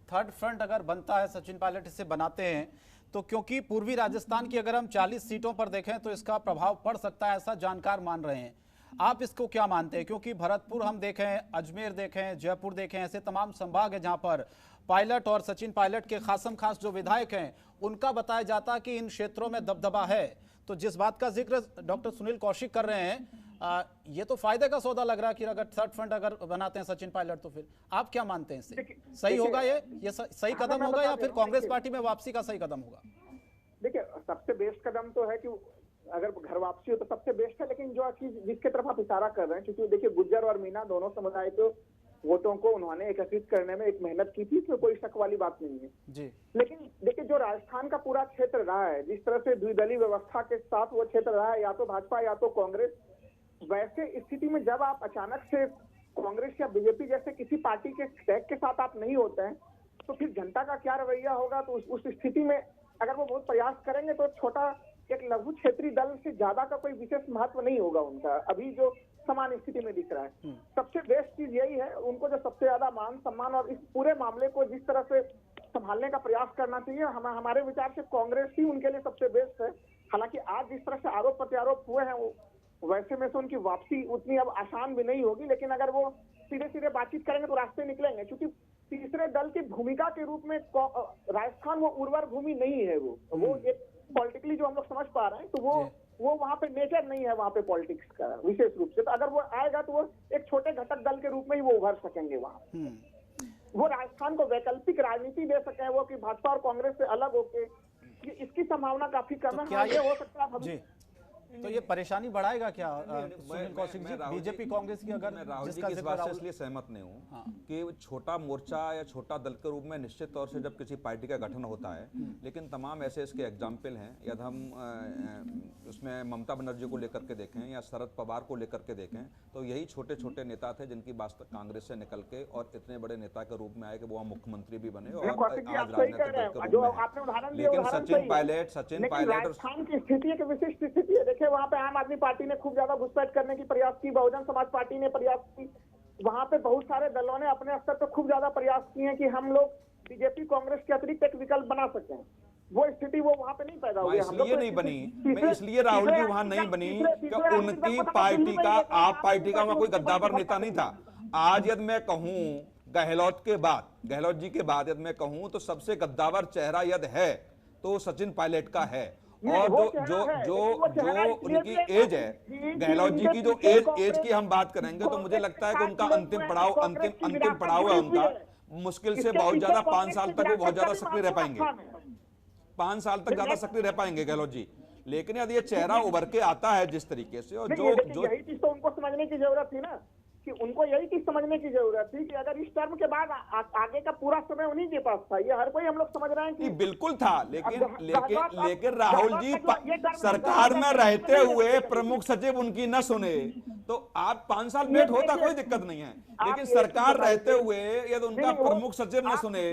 थर्ड फ्रंट अगर बनता है, सचिन पायलट इसे बनाते हैं, तो क्योंकि पूर्वी राजस्थान की अगर हम 40 सीटों पर देखें तो इसका प्रभाव पड़ सकता है, ऐसा जानकार मान रहे हैं। आप इसको क्या मानते हैं? क्योंकि भरतपुर हम देखें, अजमेर देखें, जयपुर देखें, ऐसे तमाम संभाग है जहां पर पायलट और सचिन पायलट के खासम खास जो विधायक हैं उनका बताया जाता कि इन क्षेत्रों में दबदबा है। तो जिस बात का जिक्र डॉक्टर सुनील कौशिक कर रहे हैं, ये तो फायदे का सौदा लग रहा है कि अगर थर्ड फ्रंट अगर बनाते हैं सचिन पायलट, तो फिर आप क्या मानते हैं इससे? सही होगा ये सही कदम होगा या फिर कांग्रेस पार्टी में वापसी का सही कदम होगा? देखिए, सबसे बेस्ट कदम तो है कि अगर घर वापसी हो तो सबसे बेस्ट है, लेकिन जो चीज जिसके तरफ आप इशारा कर रहे हैं, क्योंकि देखिए गुज्जर और मीना दोनों समुदाय को वोटों को उन्होंने एकत्रित करने में एक मेहनत की थी, इसमें कोई शक वाली बात नहीं है जी। लेकिन देखिए, जो राजस्थान का पूरा क्षेत्र रहा है, जिस तरह से द्विदलीय व्यवस्था के साथ वो क्षेत्र रहा है, या तो भाजपा या तो कांग्रेस, वैसे स्थिति में जब आप अचानक से कांग्रेस या बीजेपी जैसे किसी पार्टी के टैग के साथ आप नहीं होते हैं, तो फिर जनता का क्या रवैया होगा? तो उस स्थिति में अगर वो बहुत प्रयास करेंगे तो छोटा एक लघु क्षेत्रीय दल से ज्यादा का कोई विशेष महत्व नहीं होगा उनका, अभी जो समान स्थिति में दिख रहा है। सबसे बेस्ट चीज यही है, उनको जो सबसे ज्यादा मान सम्मान और इस पूरे मामले को जिस तरह से संभालने का प्रयास करना चाहिए, हमारे विचार से कांग्रेस ही उनके लिए सबसे बेस्ट है। हालांकि आज जिस तरह से आरोप प्रत्यारोप हुए हैं, वैसे में से उनकी वापसी उतनी अब आसान भी नहीं होगी, लेकिन अगर वो सीधे सीधे बातचीत करेंगे तो रास्ते निकलेंगे, क्योंकि तीसरे दल की भूमिका के रूप में राजस्थान वो उर्वर भूमि नहीं है। वो एक पॉलिटिकली जो हम लोग समझ पा रहे हैं, तो वो वहाँ पे नेचर नहीं है वहाँ पे पॉलिटिक्स का विशेष रूप से। तो अगर वो आएगा तो वो एक छोटे घटक दल के रूप में ही वो उभर सकेंगे वहाँ। वो राजस्थान को वैकल्पिक राजनीति दे सके, वो कि भाजपा और कांग्रेस से अलग होके, इसकी संभावना काफी कम है। क्या ये हो सकता है तो ये परेशानी बढ़ाएगा क्या सुनील कौशिक जी, बीजेपी कांग्रेस की? अगर मैं राहुल जी की इस बात से इसलिए सहमत नहीं हूँ कि छोटा मोर्चा या छोटा दल के रूप में निश्चित तौर से जब किसी पार्टी का गठन होता है, लेकिन तमाम ऐसे इसके एग्जाम्पल हैं। यदि हम उसमें ममता बनर्जी को लेकर के देखें या शरद पवार को लेकर के देखें, तो यही छोटे छोटे नेता थे जिनकी वास्तव कांग्रेस से निकल के और इतने बड़े नेता के रूप में आए कि वो मुख्यमंत्री भी बने और आज राजनीतिक दल के रूप में। लेकिन सचिन पायलट राजस्थान की स्थिति एक विशिष्ट स्थिति है। वहाँ पे आम आदमी पार्टी ने खूब ज्यादा घुसपैठ करने की प्रयास की, बहुजन समाज पार्टी ने प्रयास की, वहाँ पे बहुत सारे दलों ने अपने स्तर पर खूब ज्यादा प्रयास किए हैं कि हम लोग बीजेपी कांग्रेस के अतिरिक्त एक विकल्प बना सकें। वो स्थिति वो वहाँ पे नहीं पैदा हुई। इसलिए नहीं बनी, मैं इसलिए राहुल जी वहाँ नहीं बनी कि उनकी पार्टी का, आप पार्टी का वहाँ कोई गद्दावर नेता नहीं था। आज यदि मैं कहूँ गहलोत जी के बाद यदि मैं कहूँ तो सबसे गद्दावर चेहरा यदि है तो सचिन पायलट का है। और जो उनकी एज है, गहलोत जी की जो एज की हम बात करेंगे, तो मुझे लगता है कि उनका अंतिम पड़ाव है उनका। मुश्किल से बहुत ज्यादा 5 साल तक वो बहुत ज्यादा सक्रिय रह पाएंगे, 5 साल तक ज्यादा सक्रिय रह पाएंगे गहलोत जी। लेकिन यदि ये चेहरा उभर के आता है जिस तरीके से, और जो यही चीज तो उनको समझने की जरूरत थी ना, कि उनको यही चीज समझने की जरूरत थी कि अगर इस टर्म के बाद आगे का पूरा समय उन्हीं के पास था। ये हर कोई हम लोग समझ रहे हैं कि बिल्कुल था, लेकिन राहुल जी सरकार में रहते हुए प्रमुख सचिव उनकी न सुने, तो आप 5 साल वेट होता कोई दिक्कत नहीं है। लेकिन सरकार रहते हुए यदि उनका प्रमुख सचिव न सुने,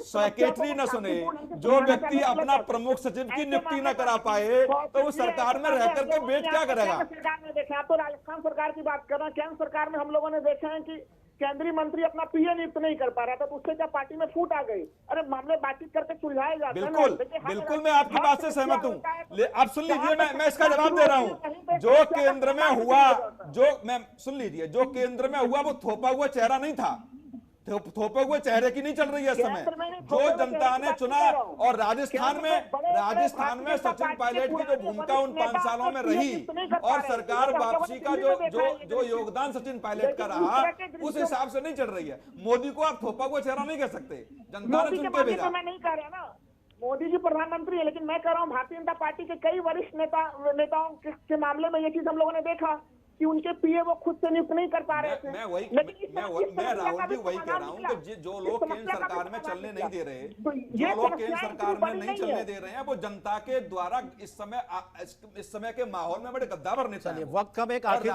सेक्रेटरी न सुने, जो व्यक्ति अपना प्रमुख सचिव की नियुक्ति न करा पाए, तो वो सरकार में रह करके वेट क्या करेगा? सरकार में देखें, आप तो राजस्थान सरकार की बात कर रहे हैं। केंद्र सरकार में हम लोगों ने देखा है कि केंद्रीय मंत्री अपना पीए नियुक्त नहीं कर पा रहा था, तो उससे क्या पार्टी में फूट आ गई? अरे मामले बातचीत करके सुलझाए जाते हैं। बिल्कुल मैं आपकी बात से सहमत हूँ। आप सुन लीजिए, मैं इसका जवाब दे रहा हूँ। जो केंद्र में हुआ, सुन लीजिए, जो केंद्र में हुआ वो थोपा हुआ चेहरा नहीं था, थोपे हुए चेहरे की नहीं चल रही है इस समय। जो जनता ने चुना, और राजस्थान में सचिन पायलट की जो भूमिका उन 5 सालों में रही, और सरकार वापसी का जो योगदान सचिन पायलट का रहा, उस हिसाब से नहीं चल रही है। मोदी को आप थोपा हुआ चेहरा नहीं कह सकते, जनता ने चुन के भेजा। मैं नहीं कह रहा ना, मोदी जी प्रधानमंत्री है, लेकिन मैं कह रहा हूँ भारतीय जनता पार्टी के कई वरिष्ठ नेताओं के मामले में ये चीज हम लोगों ने देखा कि उनके पीए वो खुद से नियुक्त नहीं कर पा रहे थे। मैं राहुल जी वही कह रहा हूँ कि जो लोग केंद्र सरकार में चलने नहीं दे रहे, जो लोग केंद्र सरकार में नहीं चलने दे रहे हैं, वो जनता के द्वारा इस समय के माहौल में बड़े गद्दावर नेता हैं। वक्त कम, एक आखिरी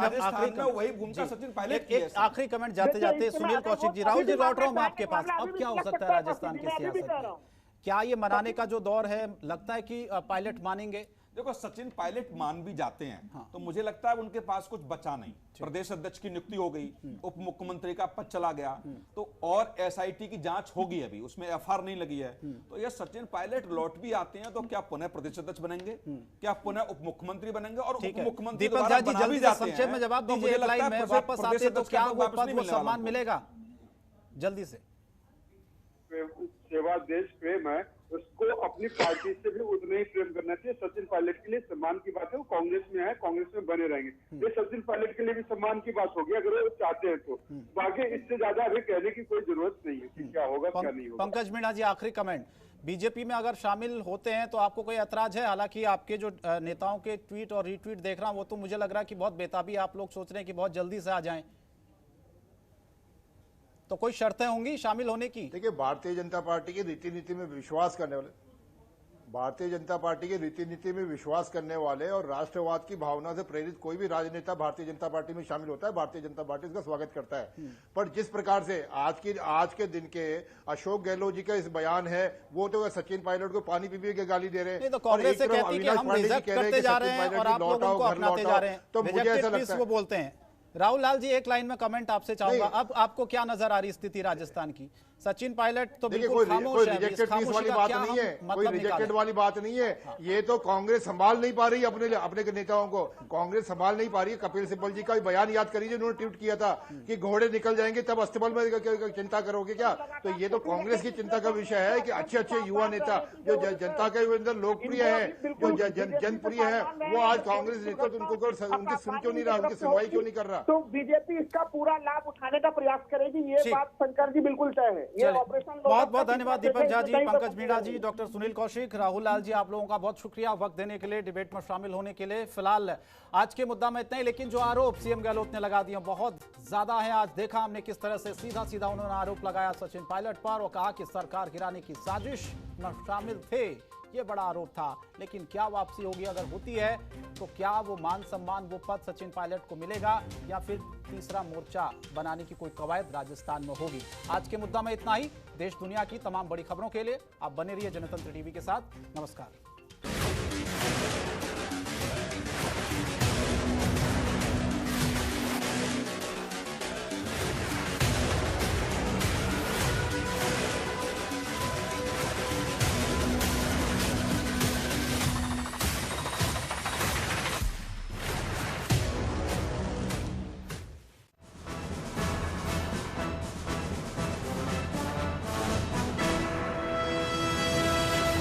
वही भूमिका सचिन पायलट की है। आखिरी कमेंट जाते जाते सुनील कौशिक जी। राहुल जी, लौट रहा हूँ आपके पास। अब क्या हो सकता है राजस्थान की सियासत में? क्या ये मनाने का जो दौर है, लगता है कि पायलट मानेंगे? देखो, सचिन पायलट मान भी जाते हैं तो मुझे लगता है उनके पास कुछ बचा नहीं। प्रदेश अध्यक्ष की नियुक्ति हो गई, उप मुख्यमंत्री का पद चला गया, तो और एसआईटी की जांच होगी, अभी उसमें एफआईआर नहीं लगी है। तो ये सचिन पायलट लौट भी आते हैं तो क्या पुनः प्रदेश अध्यक्ष बनेंगे, क्या पुनः उप मुख्यमंत्री बनेंगे? और उप मुख्यमंत्री दोबारा बना भी जाते हैं, में जवाब दीजिए। एक लाइन में वापस आते तो क्या वो पद, वो सम्मान मिलेगा? जल्दी से। सेवा देश प्रेम है, उसको अपनी पार्टी से भी उतना ही प्रेम करना चाहिए। सचिन पायलट के लिए सम्मान की बात है, वो कांग्रेस में है, कांग्रेस में बने रहेंगे। ये सचिन पायलट के लिए भी सम्मान की बात होगी अगर वो चाहते हैं तो। बाकी इससे ज्यादा अभी कहने की कोई जरूरत नहीं है कि क्या होगा क्या नहीं होगा। पंकज मीणा जी, आखिरी कमेंट, बीजेपी में अगर शामिल होते हैं तो आपको कोई ऐतराज है? हालांकि आपके जो नेताओं के ट्वीट और रीट्वीट देख रहा हूं वो तो मुझे लग रहा है कि बहुत बेताबी आप लोग सोच रहे हैं कि बहुत जल्दी से आ जाएं, तो कोई शर्तें होंगी शामिल होने की? देखिए, भारतीय जनता पार्टी की रीति नीति में विश्वास करने वाले, भारतीय जनता पार्टी की रीति नीति में विश्वास करने वाले और राष्ट्रवाद की भावना से प्रेरित कोई भी राजनेता भारतीय जनता पार्टी में शामिल होता है, भारतीय जनता पार्टी इसका स्वागत करता है। पर जिस प्रकार से आज के दिन के अशोक गहलोत जी का इस बयान है, वो तो सचिन पायलट को पानी पी के गाली दे रहे हैं। तो कांग्रेस से कहती है कि हम रिजेक्ट करते जा रहे हैं और आप लोग उनको अपनाते जा रहे हैं, तो मुझे ऐसा लगता है वो बोलते हैं। राहुल लाल जी, एक लाइन में कमेंट आपसे चाहूंगा, अब आपको क्या नजर आ रही स्थिति राजस्थान की? सचिन पायलट तो बिल्कुल खामोश है, रिजेक्टेड पीस वाली बात नहीं है, कोई रिजेक्टेड वाली बात नहीं है। ये तो कांग्रेस संभाल नहीं पा रही अपने नेताओं को, कांग्रेस संभाल नहीं पा रही है। कपिल सिब्बल जी का बयान याद करिए, उन्होंने ट्वीट किया था कि घोड़े निकल जाएंगे तब अस्तबल में चिंता करोगे क्या? तो ये तो कांग्रेस की चिंता का विषय है कि अच्छे युवा नेता जो जनता के अंदर लोकप्रिय है, जो जनप्रिय है, वो आज कांग्रेस नेता उनकी सुन क्यों नहीं रहा, उनकी सुनवाई क्यों नहीं कर रहा? तो बीजेपी इसका पूरा लाभ उठाने का प्रयास करेगी, ये बात शंकर जी बिल्कुल तय है। ये ऑपरेशन बहुत बहुत धन्यवाद दीपक झा जी, पंकज मीणा जी, डॉक्टर सुनील कौशिक, राहुल लाल जी, आप लोगों का बहुत शुक्रिया वक्त देने के लिए, डिबेट में शामिल होने के लिए। फिलहाल आज के मुद्दा में इतना ही, लेकिन जो आरोप सीएम गहलोत ने लगा दिए बहुत ज्यादा है। आज देखा हमने किस तरह से सीधा उन्होंने आरोप लगाया सचिन पायलट पर और कहा कि सरकार गिराने की साजिश में शामिल थे, ये बड़ा आरोप था। लेकिन क्या वापसी होगी? अगर होती है तो क्या वो मान सम्मान, वो पद सचिन पायलट को मिलेगा या फिर तीसरा मोर्चा बनाने की कोई कवायद राजस्थान में होगी? आज के मुद्दा में इतना ही। देश दुनिया की तमाम बड़ी खबरों के लिए आप बने रहिए जनतंत्र टीवी के साथ। नमस्कार।